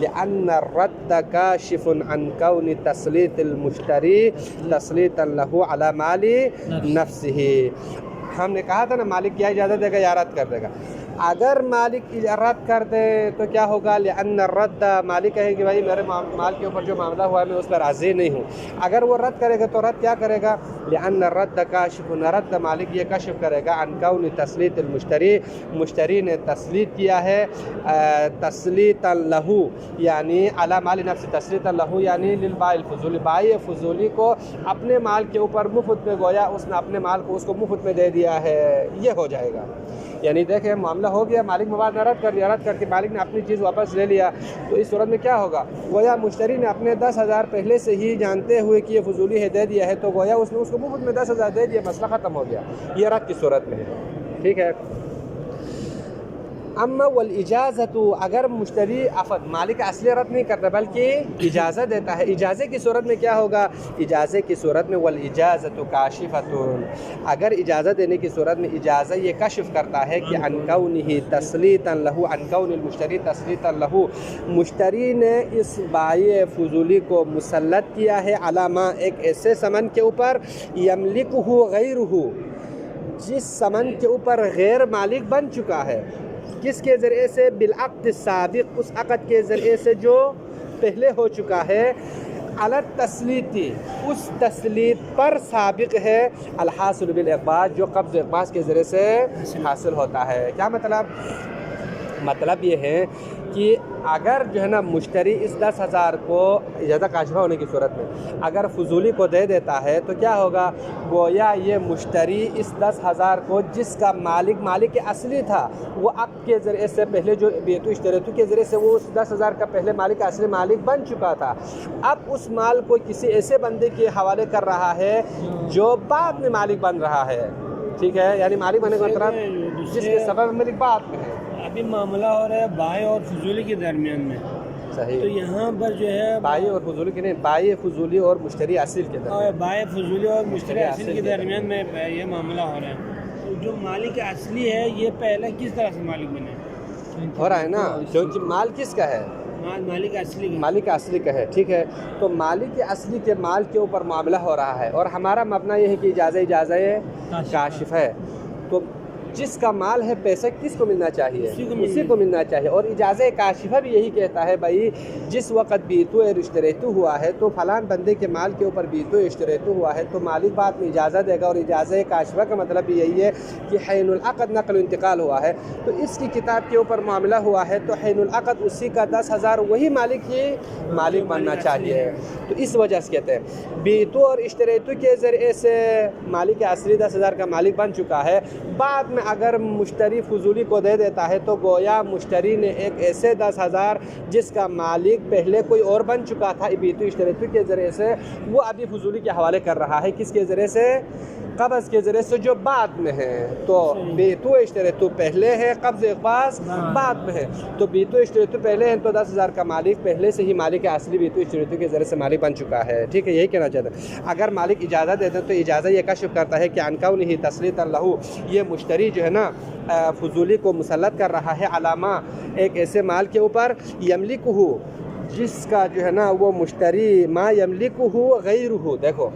لأن الرد کاشف عن کون تسلیط المشتری تسلیطا له على مال نفسه، ہم نے کہا تھا نا مالک کیا اجازت دے گا یا رد کر دے گا، اگر مالک رد کر دے تو کیا ہوگا؟ لأن الرد، مالک کہے کہ بھائی میرے مال کے اوپر جو معاملہ ہوا ہے میں اس پر راضی نہیں ہوں، اگر وہ رد کرے گا تو رد کیا کرے گا؟ لأن الرد کاشف، رد مالک یہ کشف کرے گا عن کون تسلیط المشتری، مشتری نے تسلیط کیا ہے تسلیطا لہو یعنی علی مال نفس، تسلیطا لہو یعنی للبائی الفضولی، بائی فضولی کو اپنے مال کے اوپر مفت میں، گویا اس نے اپنے مال کو اس کو مفت میں دے دیا ہے، یہ ہو جائے گا۔ یعنی دیکھیں معاملہ ہو گیا، مالک مواد نے رد کر دیا، رد کر کے مالک نے اپنی چیز واپس لے لیا، تو اس صورت میں کیا ہوگا؟ گویا مشتری نے اپنے 10,000 پہلے سے ہی جانتے ہوئے کہ یہ فضولی ہے دے دیا ہے، تو گویا اس نے اس کو مفت میں 10,000 دے دیا، مسئلہ ختم ہو گیا، یہ رد کی صورت میں ہے، ٹھیک ہے۔ اما والاجازت، اگر مشتری مالک اصلی رد نہیں کرتا بلکہ اجازت دیتا ہے، اجازت کی صورت میں کیا ہوگا؟ اجازت کی صورت میں والاجازت کاشفۃ، اگر اجازت دینے کی صورت میں اجازت یہ کشف کرتا ہے کہ عن کونہ تسلیطا لہ، عن کون المشتری تسلیطا لہ، مشتری نے اس بائی فضولی کو مسلط کیا ہے علی ما، ایک ایسے ثمن کے اوپر، یملکہ غیرہ، جس ثمن کے اوپر غیر مالک بن چکا ہے، کس کے ذریعے سے؟ بالعقد السابق، اس عقد کے ذریعے سے جو پہلے ہو چکا ہے، علی التسلیطی، اس تسلیط پر سابق ہے، الحاصل بالاقباض، جو قبض و اقباض کے ذریعے سے حاصل ہوتا ہے۔ کیا مطلب یہ ہے کہ اگر جو ہے نا مشتری اس 10,000 کو اجازت کاشفہ ہونے کی صورت میں اگر فضولی کو دے دیتا ہے تو کیا ہوگا؟ گویا یہ مشتری اس 10,000 کو جس کا مالک اصلی تھا، وہ عقد کے ذریعے سے پہلے جو بیعت و اشتراط کے ذریعے سے وہ اس 10,000 کا پہلے اصلی مالک بن چکا تھا، اب اس مال کو کسی ایسے بندے کے حوالے کر رہا ہے جو بعد میں مالک بن رہا ہے، ٹھیک ہے، یعنی مالک بننے کا مطلب جس کے سبب مالک بعد میں ہے۔ ابھی معاملہ ہو رہا ہے بائی اور فضولی کے درمیان میں، صحیح، تو یہاں پر جو ہے بائی اور فضولی کے نہیں، بائی فضولی اور مشتری اصل کے درمیان، بائی فضولی اور مشتری اصل کے درمیان میں یہ معاملہ ہو رہا ہے، تو جو مالک اصلی ہے یہ پہلے کس طرح سے مالک بنے ہو رہا ہے نا، کیونکہ مال کس کا ہے؟ مالک اصلی کا ہے، ٹھیک ہے، تو مالک اصلی کے مال کے اوپر معاملہ ہو رہا ہے، اور ہمارا مبنا یہ ہے کہ اجازت کاشف ہے، تو جس کا مال ہے پیسہ کس کو ملنا چاہیے؟ اسی کو ملنا چاہیے. اور اجازت کاشفہ بھی یہی کہتا ہے بھائی جس وقت بیتو اشتریتو ہوا ہے تو فلان بندے کے مال کے اوپر بیتو اشتریتو ہوا ہے تو مالک بعد میں اجازت دے گا. اور اجازت کاشفہ کا مطلب بھی یہی ہے کہ حین العقد نقل و انتقال ہوا ہے تو اس کی کتاب کے اوپر معاملہ ہوا ہے تو حین العقد اسی کا 10,000 وہی مالک ہی مالک بننا چاہیے. تو اس وجہ سے کہتے ہیں بیتو اور اشتریتو کے ذریعے سے مالک اصلی 10,000 کا مالک بن چکا ہے. بعد میں اگر مشتری فضولی کو دے دیتا ہے تو گویا مشتری نے ایک ایسے 10,000 جس کا مالک پہلے کوئی اور بن چکا تھا بیتو اشتریتو کے ذریعے سے وہ ابھی فضولی کے حوالے کر رہا ہے. کس کے ذریعے سے؟ قبض کے ذریعے سے جو بعد میں ہے. تو بیتو اشتریتو پہلے ہے قبض اقباض بعد میں ہے. تو بیتو اشتریتو پہلے ہیں تو 10,000 کا مالک پہلے سے ہی مالک اصلی بیتو اشتریتو کے ذریعے سے مالک بن چکا ہے. ٹھیک ہے یہی کہنا چاہتے ہیں. اگر مالک اجازت دیتے ہیں تو اجازت یہ کشف کرتا ہے کہ انکون ہی تسلیط لہو یہ مشتری جو ہے نا فضولی کو مسلط کر رہا ہے علامہ ایک ایسے مال کے اوپر یملک ہو جس کا جو ہے نا وہ مشتری ما یملک ہو غیر ہو. دیکھو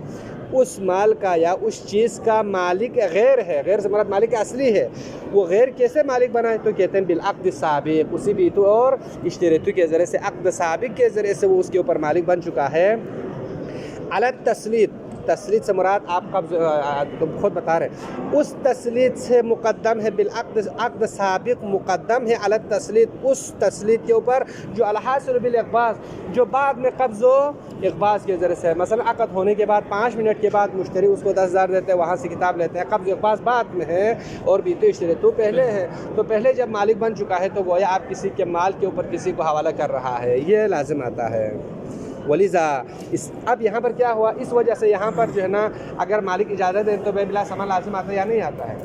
اس مال کا یا اس چیز کا مالک غیر ہے. غیر سے مراد مالک اصلی ہے. وہ غیر کیسے مالک بنا ہے تو کہتے ہیں بالعقد سابق اسی بیتو اور اشتریتو کے ذریعے سے عقد سابق کے ذریعے سے وہ اس کے اوپر مالک بن چکا ہے. علی التسلیط تسلیط سے مراد آپ تم خود بتا رہے اس تسلیط سے مقدم ہے بالعقد عقد سابق مقدم ہے علی التسلیط اس تسلیط کے اوپر جو الحاصل بالاقباض جو بعد میں قبض و اقباض کے ذریعے سے. مثلا عقد ہونے کے بعد 5 منٹ کے بعد مشتری اس کو 10,000 دیتے ہیں وہاں سے کتاب لیتے ہیں. قبض اقباض بعد میں ہے اور بیتو اشتریتو پہلے ہے. تو پہلے جب مالک بن چکا ہے تو گویا آپ کسی کے مال کے اوپر کسی کو حوالہ کر رہا ہے. یہ لازم آتا ہے. ولیزا اب یہاں پر کیا ہوا اس وجہ سے یہاں پر جو ہے نا اگر مالک اجازت دے تو بے بلا سامان لازم آتا ہے یا نہیں آتا ہے؟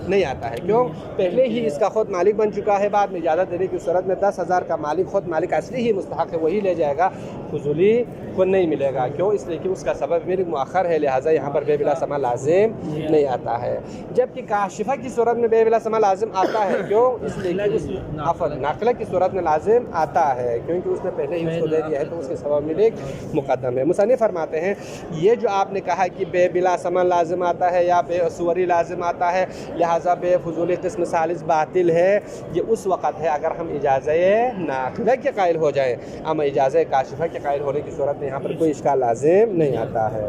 نہیں آتا ہے. کیوں؟ پہلے ہی اس کا خود مالک بن چکا ہے. بعد میں اجازت دینے کی صورت میں 10,000 کا مالک خود مالک اصلی ہی مستحق ہے وہی لے جائے گا. فضولی کو نہیں ملے گا. کیوں؟ اس لیے کہ اس کا سبب ملک مؤخر ہے لہٰذا یہاں پر بے بلا سامان لازم نہیں آتا ہے. جبکہ کاشفہ کی صورت میں بے بلا سامان لازم آتا ہے. کیوں؟ اس لیے کہ ناقلہ کی صورت میں لازم آتا ہے کیونکہ اس نے پہلے ہی اس کو دے دیا ہے تو اس کے سبب ملک مقدم ہے. مصنف فرماتے ہیں یہ جو آپ نے کہا کہ بے بلا سامان لازم آتا ہے یا بے صوری لازم آتا ہے لہٰذا بے فضولی قسم ثالث باطل ہے. یہ اس وقت ہے اگر ہم اجازت ناقلہ کے قائل ہو جائیں. اما اجازت کاشفہ کے قائل ہونے کی صورت میں یہاں پر کوئی اشکال لازم نہیں آتا ہے.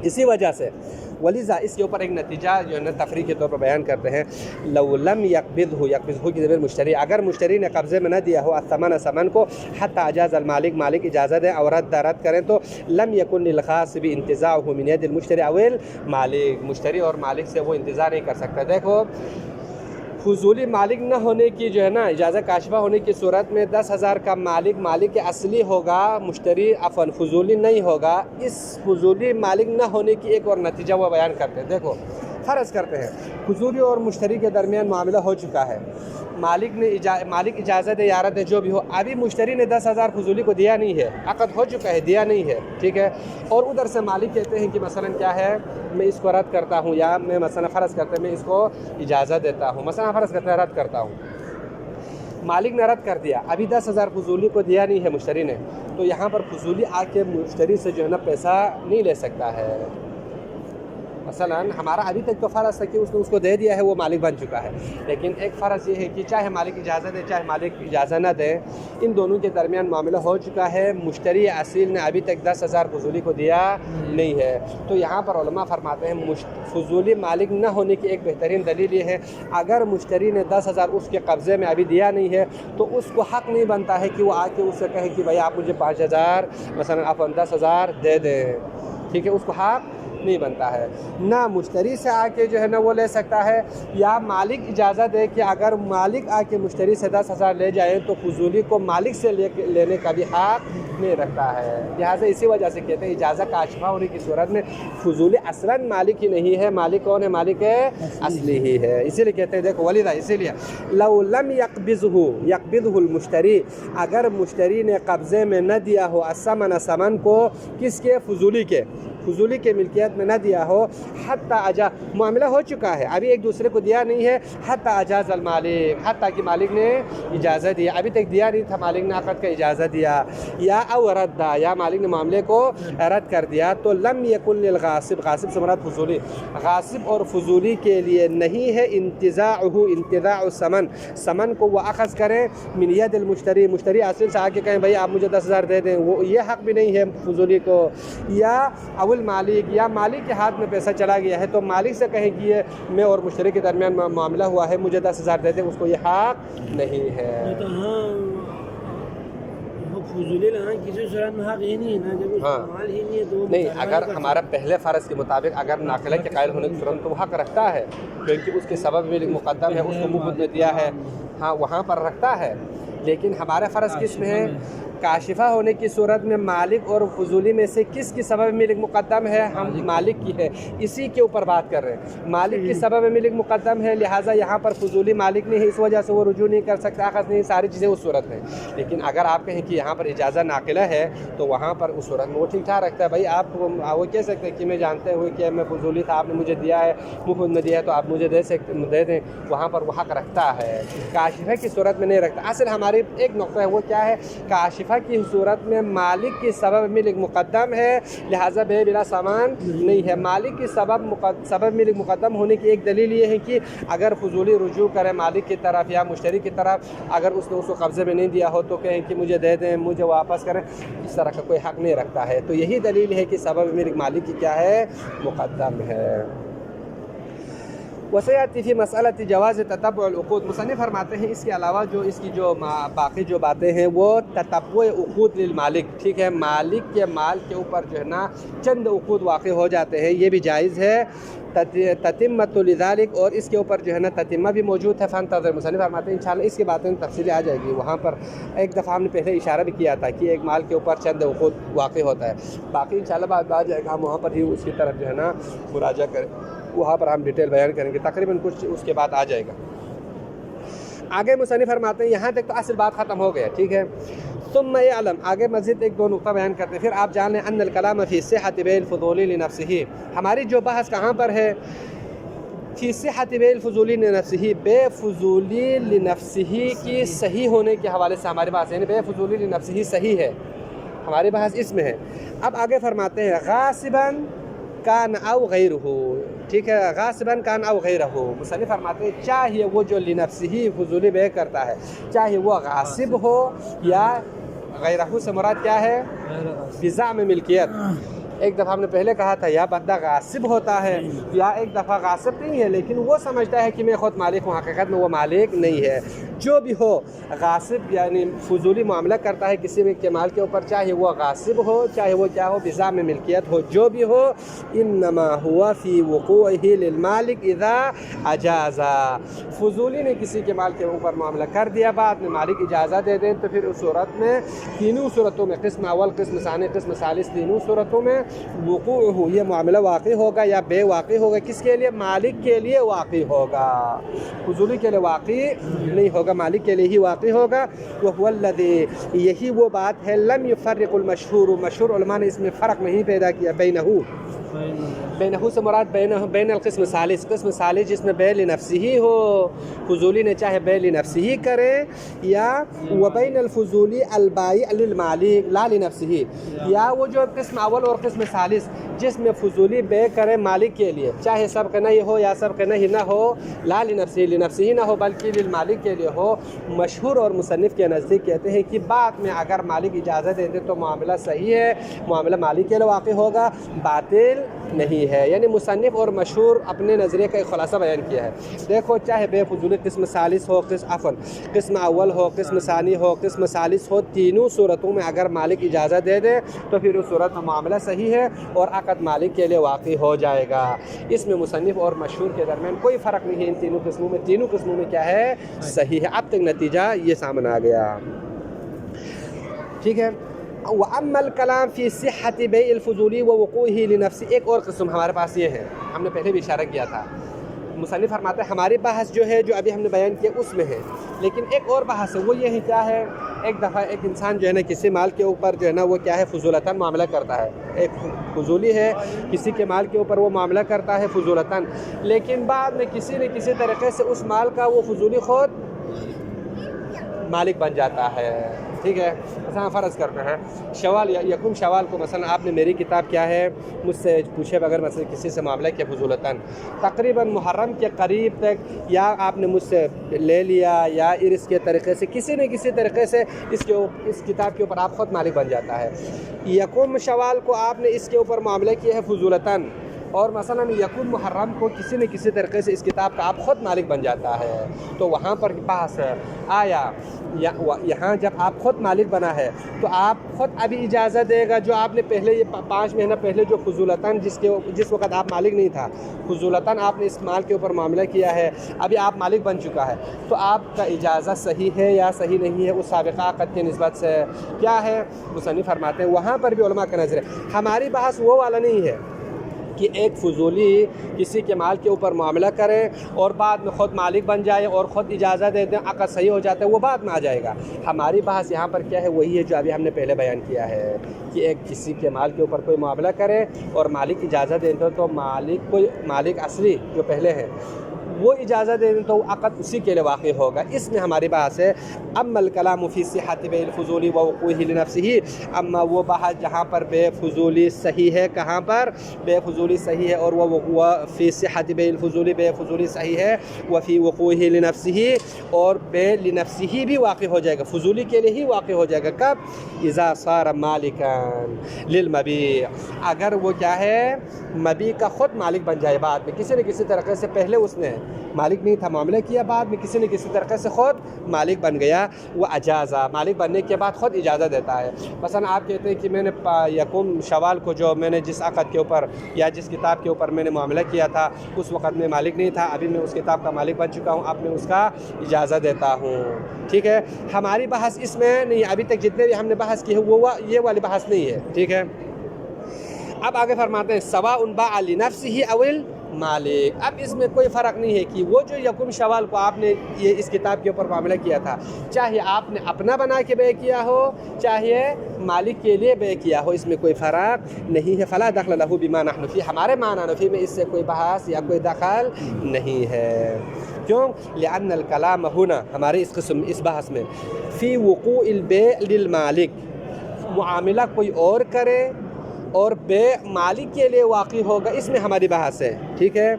اسی وجہ سے ولیزا اس کے اوپر ایک نتیجہ جو ہے نا تفریح کے طور پر بیان کرتے ہیں. لو لم یقبضہ کی ضمیر مشتری اگر مشتری نے قبضے میں نہ دیا ہو ثمن کو حتی اجاز المالک مالک اجازت دیں اور رد کریں تو لم یکن للخاص بانتزاعہ من ید المشتری او المالک مشتری اور مالک سے وہ انتزاع نہیں کر سکتا. دیکھو فضولی مالک نہ ہونے کی جو ہے نا اجازت کاشفہ ہونے کی صورت میں 10,000 کا مالک اصلی ہوگا مشتری فضولی نہیں ہوگا. اس فضولی مالک نہ ہونے کی ایک اور نتیجہ وہ بیان کرتے ہیں. دیکھو فرض کرتے ہیں فضولی اور مشتری کے درمیان معاملہ ہو چکا ہے. مالک اجازت ہے یارت ہے جو بھی ہو ابھی مشتری نے 10,000 فضولی کو دیا نہیں ہے. عقد ہو چکا ہے دیا نہیں ہے. ٹھیک ہے. اور ادھر سے مالک کہتے ہیں کہ مثلا کیا ہے میں اس کو رد کرتا ہوں یا میں مثلا فرض کرتے ہیں میں اس کو اجازت دیتا ہوں. مثلا فرض کرتے ہیں رد کرتا ہوں. مالک نے رد کر دیا ابھی 10,000 فضولی کو دیا نہیں ہے مشتری نے تو یہاں پر فضولی آ کے مشتری سے جو ہے نا پیسہ نہیں لے سکتا ہے. مثلا ہمارا ابھی تک تو فرض تھا کہ اس نے اس کو دے دیا ہے وہ مالک بن چکا ہے. لیکن ایک فرض یہ ہے کہ چاہے مالک اجازت دے چاہے مالک اجازت نہ دے ان دونوں کے درمیان معاملہ ہو چکا ہے. مشتری اصیل نے ابھی تک 10,000 فضولی کو دیا نہیں ہے. تو یہاں پر علماء فرماتے ہیں فضولی مالک نہ ہونے کی ایک بہترین دلیل یہ ہے اگر مشتری نے 10,000 اس کے قبضے میں ابھی دیا نہیں ہے تو اس کو حق نہیں بنتا ہے کہ وہ آ کے اس سے کہے کہ بھائی آپ مجھے 5,000 مثلا آپ 10,000 دے دیں. ٹھیک ہے. اس کو حق نہیں بنتا ہے. نہ مشتری سے آ کے جو ہے نا وہ لے سکتا ہے یا مالک اجازت دے کہ اگر مالک آ کے مشتری سے 10,000 لے جائے تو فضولی کو مالک سے لینے کا بھی حق نہیں رکھتا ہے. لہٰذا اسی وجہ سے کہتے ہیں اجازت کاشفہ ہونے کی صورت میں فضولی اصلاً مالک ہی نہیں ہے. مالک کون ہے؟ مالک اصلی ہی ہے. اسی لیے کہتے ہیں دیکھو ولیدہ اسی لیے لو لم یقبضہ المشتری اگر مشتری نے قبضے میں نہ دیا ہو الثمن کو کس کے؟ فضولی کے. فضولی کے ملکیت میں نہ دیا ہو، حتی اجا معاملہ ہو چکا ہے، ابھی ایک دوسرے کو دیا نہیں ہے، حتی اجاز المالک، حتیٰ کہ مالک نے اجازت دیا، ابھی تک دیا نہیں تھا، مالک نے عقد کا اجازت دیا، یا او ردا، یا مالک نے معاملے کو رد کر دیا، تو لم یکن للغاصب، غاصب سے مراد فضولی، غاصب اور فضولی کے لیے نہیں ہے انتزاع ثمن کو وہ اخذ کریں من ید المشتری، مشتری اصل سے آ کے کہیں بھائی آپ مجھے 10,000 دے دیں، وہ یہ حق بھی نہیں ہے فضولی کو، یا اول مالک، یا مالک کے ہاتھ میں پیسہ چلا گیا ہے تو مالک سے کہیں کہ میں اور مشتری کے درمیان معاملہ ہوا ہے، مجھے 10,000 دے دیں، اس کو یہ حق نہیں ہے۔ تو ہاں فضولی لہاں کسی صورت میں حق ہی نہیں ہے نا، جب اس کا مال ہی نہیں ہے تو نہیں، اگر ہمارا پہلے فرض کے مطابق اگر ناقلہ کے قائل ہونے کی صورت تو وہ حق رکھتا ہے، کیونکہ اس کے سبب ملک مقدم ہے، اس کو مفت میں دیا ہے، ہاں وہاں پر رکھتا ہے، لیکن ہمارا فرض کس میں ہے؟ کاشفہ ہونے کی صورت میں مالک اور فضولی میں سے کس کی سبب ملک مقدم ہے؟ ہم مالک کی ہے، اسی کے اوپر بات کر رہے ہیں، مالک کی سبب ملک مقدم ہے، لہٰذا یہاں پر فضولی مالک نہیں ہے، اس وجہ سے وہ رجوع نہیں کر سکتا، اخذ نہیں، ساری چیزیں اس صورت میں۔ لیکن اگر آپ کہیں کہ یہاں پر اجازہ ناقلہ ہے تو وہاں پر اس صورت میں وہ ٹھیک ٹھاک رکھتا ہے، بھائی آپ وہ کہہ سکتے ہیں کہ میں جانتے ہوئے کہ میں فضولی تھا، آپ نے مجھے دیا ہے، مفت میں دیا ہے تو آپ مجھے دے دیں، وہاں پر وہ حق رکھتا ہے، کاشفہ کی صورت میں نہیں رکھتا۔ اصل ہماری ایک نقطہ ہے، وہ کیا ہے؟ کاشفہ کی صورت میں مالک کی سبب ملک مقدم ہے، لہٰذا بے بلا سامان نہیں ہے۔ مالک کی سبب ملک مقدم ہونے کی ایک دلیل یہ ہے کہ اگر فضولی رجوع کرے مالک کی طرف یا مشتری کی طرف، اگر اس نے اس کو قبضے میں نہیں دیا ہو تو کہیں کہ مجھے دے دیں، مجھے واپس کریں، اس طرح کا کوئی حق نہیں رکھتا ہے، تو یہی دلیل ہے کہ سبب ملک مالک کی کیا ہے؟ مقدم ہے۔ وسیاتی فی مسئلۃ جواز تتبع العقود، مصنف فرماتے ہیں اس کے علاوہ جو اس کی جو باقی جو باتیں ہیں وہ تتبع عقود للمالک، ٹھیک ہے، مالک کے مال کے اوپر جو ہے نا چند عقود واقع ہو جاتے ہیں، یہ بھی جائز ہے، تتمۃ لذالک، اور اس کے اوپر جو ہے نا تتمہ بھی موجود ہے، فانتظر، مصنف فرماتے ہیں انشاءاللہ اس کی باتیں تفصیلی آ جائے گی، وہاں پر ایک دفعہ ہم نے پہلے اشارہ بھی کیا تھا کہ ایک مال کے اوپر چند عقود واقع ہوتا ہے، باقی انشاءاللہ بعد آ جائے گا، ہم وہاں پر ہی اس کی طرف جو ہے نا مراجعہ کریں، وہاں پر ہم ڈیٹیل بیان کریں گے، تقریباً کچھ اس کے بعد آ جائے گا۔ آگے مصنف فرماتے ہیں یہاں تک تو اصل بات ختم ہو گیا، ٹھیک ہے، ثم اعلم، آگے مزید ایک دو نقطہ بیان کرتے ہیں، پھر آپ جان لیں ان الکلام فی صحۃ بیع الفضولی لنفسہ، ہماری جو بحث کہاں پر ہے؟ فی صحۃ بیع الفضولی لنفسہ، بے فضولی لنفسہ کی صحیح ہونے کے حوالے سے ہمارے پاس، یعنی بے فضولی لنفسہ صحیح ہے، ہماری بحث اس میں ہے۔ اب آگے فرماتے ہیں غاصباً کان او غیرہ، ٹھیک ہے، غاصباً کان او غیرہ، مصنف فرماتے ہیں چاہے وہ جو لنفسہ فضولی بیع کرتا ہے، چاہے وہ غاصب ہو یا غیرہ سے مراد کیا ہے؟ بزعم ملکیت، ایک دفعہ ہم نے پہلے کہا تھا یا بندہ غاصب ہوتا ہے یا ایک دفعہ غاصب نہیں ہے لیکن وہ سمجھتا ہے کہ میں خود مالک ہوں، حقیقت میں وہ مالک نہیں ہے، جو بھی ہو غاصب یعنی فضولی معاملہ کرتا ہے کسی بھی کے مال کے اوپر، چاہے وہ غاصب ہو چاہے وہ کیا ہو، بزعم ملکیت ہو، جو بھی ہو، انما ہوا فی وقوعہ للمالک اذا اجازا، فضولی نے کسی کے مال کے اوپر معاملہ کر دیا، بعد میں مالک اجازت دے دیں تو پھر اس صورت میں تینوں صورتوں میں، قسم اول، قسم ثانی، قسم ثالث، تینوں صورتوں میں وقوع ہو، یہ معاملہ واقع ہوگا یا بے واقع ہوگا، کس کے لیے؟ مالک کے لیے واقع ہوگا، فضولی کے لیے واقع نہیں ہوگا، مالک کے لیے ہی واقع ہوگا۔ وَهُوَ الَّذِي، یہی وہ بات ہے، لم يفرق المشہور، مشہور علماء نے اس میں فرق نہیں پیدا کیا، بینہ سے مراد بین القسم الثالث، قسم ثالث جس میں بیع لنفسہ ہی ہو، فضولی نے چاہے بیع لنفسہ ہی کرے، یا وبین الفضولی البائع للمالک لا لنفسہ، یا وہ جو قسم اول اور قسم ثالث جس میں فضولی بیع کرے مالک کے لیے، چاہے سبق نہیں ہو یا سبق نہیں نہ ہو، لا لنفسہ ہی نہ ہو بلکہ للمالک کے لیے ہو، مشہور اور مصنف کے نزدیک کہتے ہیں کہ بعد میں اگر مالک اجازت دے دے تو معاملہ صحیح ہے، معاملہ مالک کے لیے واقع ہوگا، باطل نہیں ہے، یعنی مصنف اور مشہور اپنے نظریے کا ایک خلاصہ بیان کیا ہے۔ دیکھو چاہے بے فضولی قسم ثالث ہو، قسم اول ہو، قسم ثانی ہو، قسم ثالث ہو، تینوں صورتوں میں اگر مالک اجازت دے دے تو پھر اس صورت میں معاملہ صحیح ہے اور عقد مالک کے لیے واقع ہو جائے گا، اس میں مصنف اور مشہور کے درمیان کوئی فرق نہیں ہے، ان تینوں قسموں میں کیا ہے؟ صحیح ہے۔ اب تک نتیجہ یہ سامنے آ گیا، ٹھیک ہے۔ وَأَمَّا الْكَلَامُ فِي صِحَّةِ بَيْعِ الْفُضُولِ وَوُقُوعِهِ لِنَفْسِهِ، ایک اور قسم ہمارے پاس یہ ہے، ہم نے پہلے بھی اشارہ کیا تھا، مصنف فرماتے ہیں ہماری بحث جو ہے جو ابھی ہم نے بیان کیا اس میں ہے، لیکن ایک اور بحث ہے، وہ یہ ہے کیا ہے ایک دفعہ ایک انسان جو ہے نا کسی مال کے اوپر جو ہے نا وہ کیا ہے فضولتاً معاملہ کرتا ہے، ایک فضولی ہے کسی کے مال کے اوپر وہ معاملہ کرتا ہے فضولتاً، لیکن بعد میں کسی نہ کسی طریقے سے اس مال کا وہ فضولی خود مالک بن جاتا ہے، ٹھیک ہے۔ مثلا فرض کرتے ہیں شوال یا یکم شوال کو مثلا آپ نے میری کتاب کیا ہے مجھ سے پوچھے بغیر مثلا کسی سے معاملہ کیا فضولتاً، تقریباً محرم کے قریب تک یا آپ نے مجھ سے لے لیا یا ارث کے طریقے سے کسی نہ کسی طریقے سے اس کتاب کے اوپر آپ خود مالک بن جاتا ہے۔ یکم شوال کو آپ نے اس کے اوپر معاملہ کیا ہے فضولتاً، اور مثلا یکم محرم کو کسی نہ کسی طریقے سے اس کتاب کا آپ خود مالک بن جاتا ہے، تو وہاں پر بحث ہے آیا یہاں جب آپ خود مالک بنا ہے تو آپ خود ابھی اجازت دے گا جو آپ نے پہلے یہ 5 مہینہ پہلے جو فضولتاً جس وقت آپ مالک نہیں تھا فضولتاً آپ نے اس مال کے اوپر معاملہ کیا ہے، ابھی آپ مالک بن چکا ہے، تو آپ کا اجازت صحیح ہے یا صحیح نہیں ہے اس سابقہ عقد کی نسبت سے کیا ہے؟ مصنف فرماتے ہیں وہاں پر بھی علماء کا نظر ہے۔ ہماری بحث وہ والا نہیں ہے کہ ایک فضولی کسی کے مال کے اوپر معاملہ کرے اور بعد میں خود مالک بن جائے اور خود اجازت دے دیں، عقد صحیح ہو جاتا ہے، وہ بعد میں آ جائے گا۔ ہماری بحث یہاں پر کیا ہے وہی ہے جو ابھی ہم نے پہلے بیان کیا ہے کہ ایک کسی کے مال کے اوپر کوئی معاملہ کرے اور مالک اجازت دے دیں تو مالک اصلی جو پہلے ہے وہ اجازت دے دیں تو عقد اسی کے لیے واقع ہوگا۔ اس میں ہماری بحث ہے اما الکلام فی صحت بیع الفضول ووقوعہ لنفسہ، اما وہ بحث جہاں پر بے فضولی صحیح ہے، کہاں پر بے فضولی صحیح ہے اور وہ فی صحت بیع الفضول بے فضولی صحیح ہے، وفی وقوعہ لنفسہ اور بے لنفسہ بھی واقع ہو جائے گا، فضولی کے لیے ہی واقع ہو جائے گا۔ کب؟ اذا صار مالکا للمبیع، اگر وہ کیا ہے مبیع کا خود مالک بن جائے، بعد میں کسی نہ کسی طریقے سے پہلے اس نے مالک نہیں تھا معاملہ کیا، بعد میں کسی نہ کسی طریقے سے خود مالک بن گیا، وہ اجازہ مالک بننے کے بعد خود اجازت دیتا ہے۔ مثلا آپ کہتے ہیں کہ میں نے یکم شوال کو جو میں نے جس عقد کے اوپر یا جس کتاب کے اوپر میں نے معاملہ کیا تھا اس وقت میں مالک نہیں تھا، ابھی میں اس کتاب کا مالک بن چکا ہوں، اب میں اس کا اجازت دیتا ہوں، ٹھیک ہے۔ ہماری بحث اس میں نہیں، ابھی تک جتنے بھی ہم نے بحث کی ہے وہ یہ والی بحث نہیں ہے، ٹھیک ہے۔ اب آگے فرماتے ہیں سواء باع لنفسہ او مالک، اب اس میں کوئی فرق نہیں ہے کہ وہ جو یکم شوال کو آپ نے یہ اس کتاب کے اوپر معاملہ کیا تھا، چاہے آپ نے اپنا بنا کے بیع کیا ہو چاہے مالک کے لیے بیع کیا ہو، اس میں کوئی فرق نہیں ہے۔ فلا دخل له بما نحن فيه، ہمارے معنی نفی میں اس سے کوئی بحث یا کوئی دخل نہیں ہے۔ کیوں؟ لأن الکلام هنا ہمارے اس بحث میں فی وقوع البیع للمالک، معاملہ کوئی اور کرے اور بیع مالک کے لیے واقع ہوگا، اس میں ہماری بحث ہے، ٹھیک ہے۔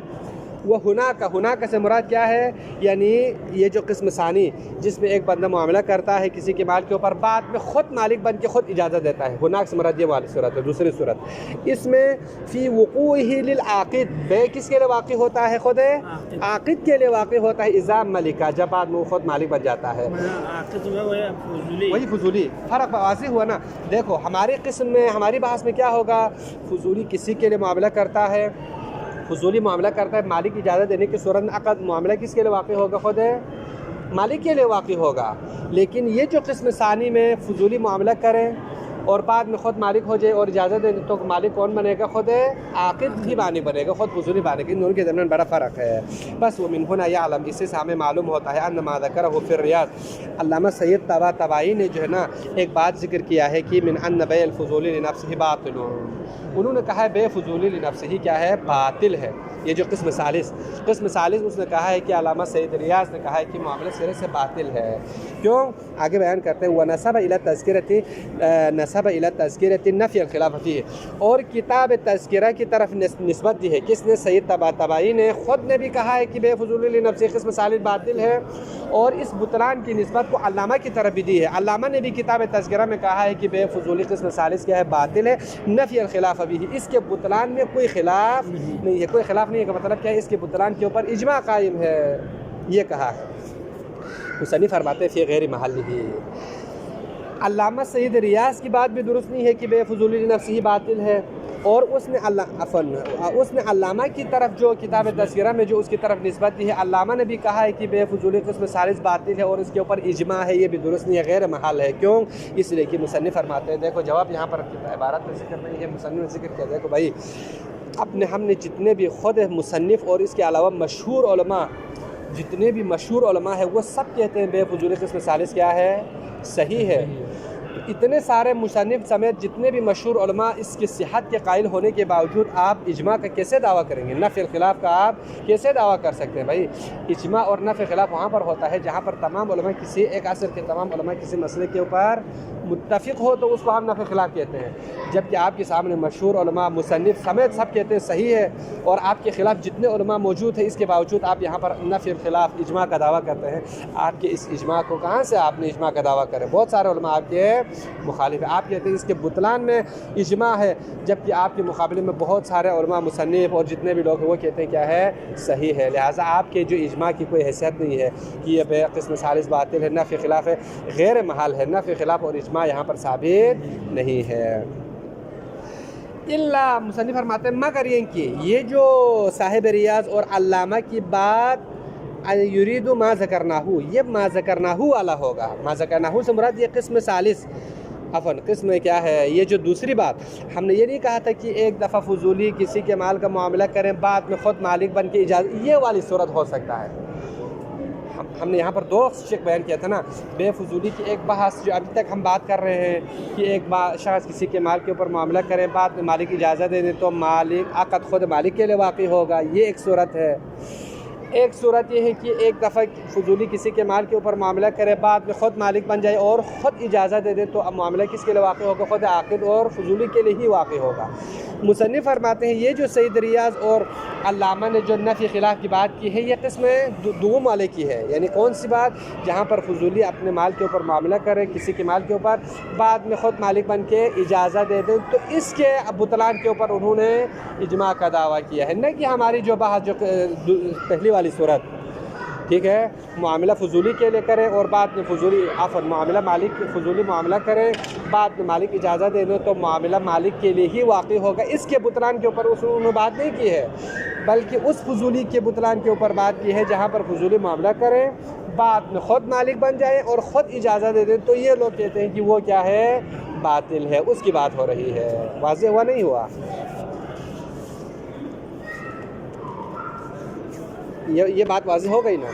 وہ ہنا کا سے مراد کیا ہے؟ یعنی یہ جو قسم ثانی جس میں ایک بندہ معاملہ کرتا ہے کسی کے مال کے اوپر، بعد میں خود مالک بن کے خود اجازت دیتا ہے، ہنا سے مراد یہ والی صورت ہے۔ دوسری صورت اس میں فی وقوعہ للعاقد، بیع کس کے لیے واقع ہوتا ہے؟ خود عاقد کے لیے واقع ہوتا ہے، اذا ملکا، جب بعد میں وہ خود مالک بن جاتا ہے۔ وہی فضولی فرق واضح ہوا نا۔ دیکھو ہماری قسم میں ہماری بحث میں کیا ہوگا، فضولی کسی کے لیے معاملہ کرتا ہے، فضولی معاملہ کرتا ہے، مالک اجازت دینے کی صورت میں عقد معاملہ کس کے لیے واقع ہوگا؟ خود مالک کے لیے واقع ہوگا۔ لیکن یہ جو قسم ثانی میں فضولی معاملہ کرے اور بعد میں خود مالک ہو جائے اور اجازت دے تو مالک کون بنے گا؟ خود عاقد ہی مالک بنے گا، خود فضولی بنے گا۔ ان دونوں کے درمیان بڑا فرق ہے۔ بس ومن هنا يعلم، اس سے ہمیں معلوم ہوتا ہے ان ما ذکرہ فی الریاض، علامہ سید طباطبائی نے جو ہے نا ایک بات ذکر کیا ہے کہ من ان بیع الفضول لنفسہ باطل، انہوں نے کہا ہے بے فضولی لنفسہ کیا ہے؟ باطل ہے۔ یہ جو قسم ثالث اس نے کہا ہے کہ علامہ سید ریاض نے کہا ہے کہ معاملہ سرے سے باطل ہے۔ کیوں؟ آگے بیان کرتے ہیں وَنَسَبَ إِلَى تَذْكِرَةِ النَّفْيَ الْخِلَافَ فِيهِ، اور کتاب تذکرہ کی طرف نسبت دی ہے، کس نے؟ سید طباطبائی نے خود نے بھی کہا ہے کہ بے فضولی لنفسہ قسم ثالث باطل ہے، اور اس بطلان کی نسبت کو علامہ کی طرف بھی دی ہے۔ علامہ نے بھی کتاب تذکرہ میں کہا ہے کہ بے فضولی قسم ثالث کیا ہے؟ باطل ہے، نفی الخلاف بھی، اس کے بطلان میں کوئی خلاف نہیں ہے۔ کوئی خلاف نہیں ہے کا مطلب کیا ہے؟ اس کے بطلان کے اوپر اجماع قائم ہے، یہ کہا ہے۔ مصنف فرماتے فی غیر محلہ، علامہ سید ریاض کی بات بھی درست نہیں ہے کہ بے فضولی لنفسہ باطل ہے، اور اس نے علامہ کی طرف جو کتاب تذکرہ میں جو اس کی طرف نسبت دی ہے، علامہ نے بھی کہا ہے کہ بے فضولی قسم ثالث باطل ہے اور اس کے اوپر اجماع ہے، یہ بھی درست نہیں ہے، غیر محل ہے۔ کیوں؟ اس لیے کہ مصنف فرماتے ہیں، دیکھو جواب یہاں پر عبارت میں ذکر نہیں ہے، مصنف نے ذکر کیا، دیکھو بھائی ہم نے جتنے بھی خود مصنف اور اس کے علاوہ مشہور علماء جتنے بھی مشہور علماء ہیں وہ سب کہتے ہیں بے فضولی قسم ثالث کیا ہے؟ صحیح ہے۔ اتنے سارے مصنف سمیت جتنے بھی مشہور علماء اس کی صحت کے قائل ہونے کے باوجود آپ اجماع کا کیسے دعویٰ کریں گے؟ نفی الخلاف کا آپ کیسے دعویٰ کر سکتے ہیں بھائی؟ اجماع اور نفی خلاف وہاں پر ہوتا ہے جہاں پر تمام علماء کسی ایک عصر کے تمام علماء کسی مسئلے کے اوپر متفق ہو تو اس کو ہم نفی خلاف کہتے ہیں، جبکہ آپ کے سامنے مشہور علماء مصنف سمیت سب کہتے ہیں صحیح ہے، اور آپ کے خلاف جتنے علماء موجود ہیں اس کے باوجود آپ یہاں پر نفی الخلاف اجماع کا دعویٰ کرتے ہیں۔ آپ کے اس اجماع کو کہاں سے آپ نے اجماع کا دعویٰ کرے؟ بہت سارے علماء آپ کے مخالف ہیں، آپ کہتے ہیں اس کے بطلان میں اجماع ہے، جبکہ آپ کے مقابلے میں بہت سارے علماء مصنف اور جتنے بھی لوگ ہیں وہ کہتے ہیں کیا ہے؟ صحیح ہے۔ لہٰذا آپ کے جو اجماع کی کوئی حیثیت نہیں ہے کہ یہ بے قسم ثالث باطل ہے، نفی خلاف ہے، غیر محال ہے، نفی خلاف اور اجماع یہاں پر ثابت نہیں ہے۔ اللہ مصنف فرماتے ہیں مگر یہ جو صاحب ریاض اور علامہ کی بات یرید ما ذکرناہ، یہ ما ذکرناہ والا ہوگا۔ ما ذکرناہ سے مراد یہ قسم ثالث قسم کیا ہے؟ یہ جو دوسری بات ہم نے یہ نہیں کہا تھا کہ ایک دفعہ فضولی کسی کے مال کا معاملہ کریں بعد میں خود مالک بن کے اجازت، یہ والی صورت ہو سکتا ہے۔ ہم نے یہاں پر دو شک بیان کیا تھا نا، بے فضولی کی ایک بحث جو ابھی تک ہم بات کر رہے ہیں کہ ایک شخص کسی کے مال کے اوپر معاملہ کریں بعد میں مالک اجازت دے دیں تو مالک عقد خود مالک کے لیے واقع ہوگا، یہ ایک صورت ہے۔ ایک صورت یہ ہے کہ ایک دفعہ فضولی کسی کے مال کے اوپر معاملہ کرے بعد میں خود مالک بن جائے اور خود اجازت دے دے تو اب معاملہ کس کے لیے واقع ہوگا؟ خود عاقد اور فضولی کے لیے ہی واقع ہوگا۔ مصنف فرماتے ہیں یہ جو سید ریاض اور علامہ نے جو نفی خلاف کی بات کی ہے یہ قسم دوم والے کی ہے، یعنی کون سی بات؟ جہاں پر فضولی اپنے مال کے اوپر معاملہ کرے کسی کے مال کے اوپر بعد میں خود مالک بن کے اجازت دے دیں تو اس کے بطلان کے اوپر انہوں نے اجماع کا دعویٰ کیا ہے، نہ کہ ہماری جو بحث جو پہلی والی صورت، ٹھیک ہے، معاملہ فضولی کے لیے کریں اور بعد میں معاملہ مالک فضولی معاملہ کریں بعد میں مالک اجازت دے دیں تو معاملہ مالک کے لیے ہی واقع ہوگا، اس کے بطلان کے اوپر انہوں نے بات نہیں کی ہے، بلکہ اس فضولی کے بطلان کے اوپر بات کی ہے جہاں پر فضولی معاملہ کریں بعد میں خود مالک بن جائیں اور خود اجازت دے دیں تو یہ لوگ کہتے ہیں کہ وہ کیا ہے؟ باطل ہے، اس کی بات ہو رہی ہے۔ واضح ہوا نہیں ہوا؟ یہ بات واضح ہو گئی نا؟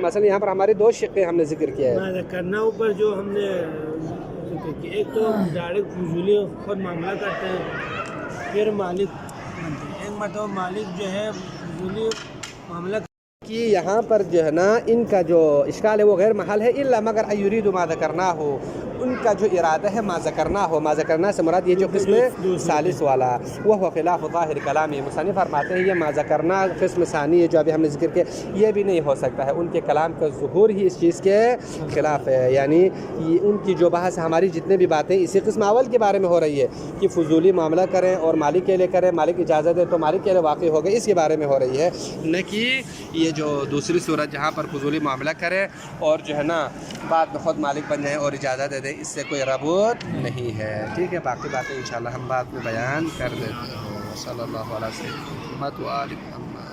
مثلا یہاں پر ہمارے دو شقیں ہم نے ذکر کیا ہے کرنا اوپر جو ہم نے ذکر کیا، ایک تو ڈائریکٹ فضولی خود معاملہ کرتے ہیں پھر مالک بنتے ہیں، ایک مرتبہ مالک جو ہے فضولی معاملہ کہ یہاں پر جو ہے نا ان کا جو اشکال ہے وہ غیر محل ہے، الا مگر یرید ما ذکرنا ہو، ان کا جو ارادہ ہے ما ذکرنا ہو، ما ذکرنا سے مراد یہ جو قسم ثالث والا وہ خلاف ظاہر کلامی، مصنف فرماتے ہیں یہ ما ذکرنا قسم ثانی ہے جو ابھی ہم نے ذکر کیا یہ بھی نہیں ہو سکتا ہے، ان کے کلام کا ظہور ہی اس چیز کے خلاف ہے، یعنی ان کی جو بحث ہماری جتنے بھی باتیں اسی قسم اول کے بارے میں ہو رہی ہے کہ فضولی معاملہ کریں اور مالک کے لیے کریں، مالک اجازت دے تو مالک کے لیے واقع ہوگا، اس کے بارے میں ہو رہی ہے، نہ کہ یہ جو دوسری صورت جہاں پر فضولی معاملہ کرے اور جو ہے نا بعد میں خود مالک بن جائیں اور اجازت دے دیں، اس سے کوئی ربط نہیں ہے، ٹھیک ہے۔ باقی باتیں انشاءاللہ ہم بعد میں بیان کر دیتے ہیں۔ صلی اللہ علیہ وسلم و آل محمد۔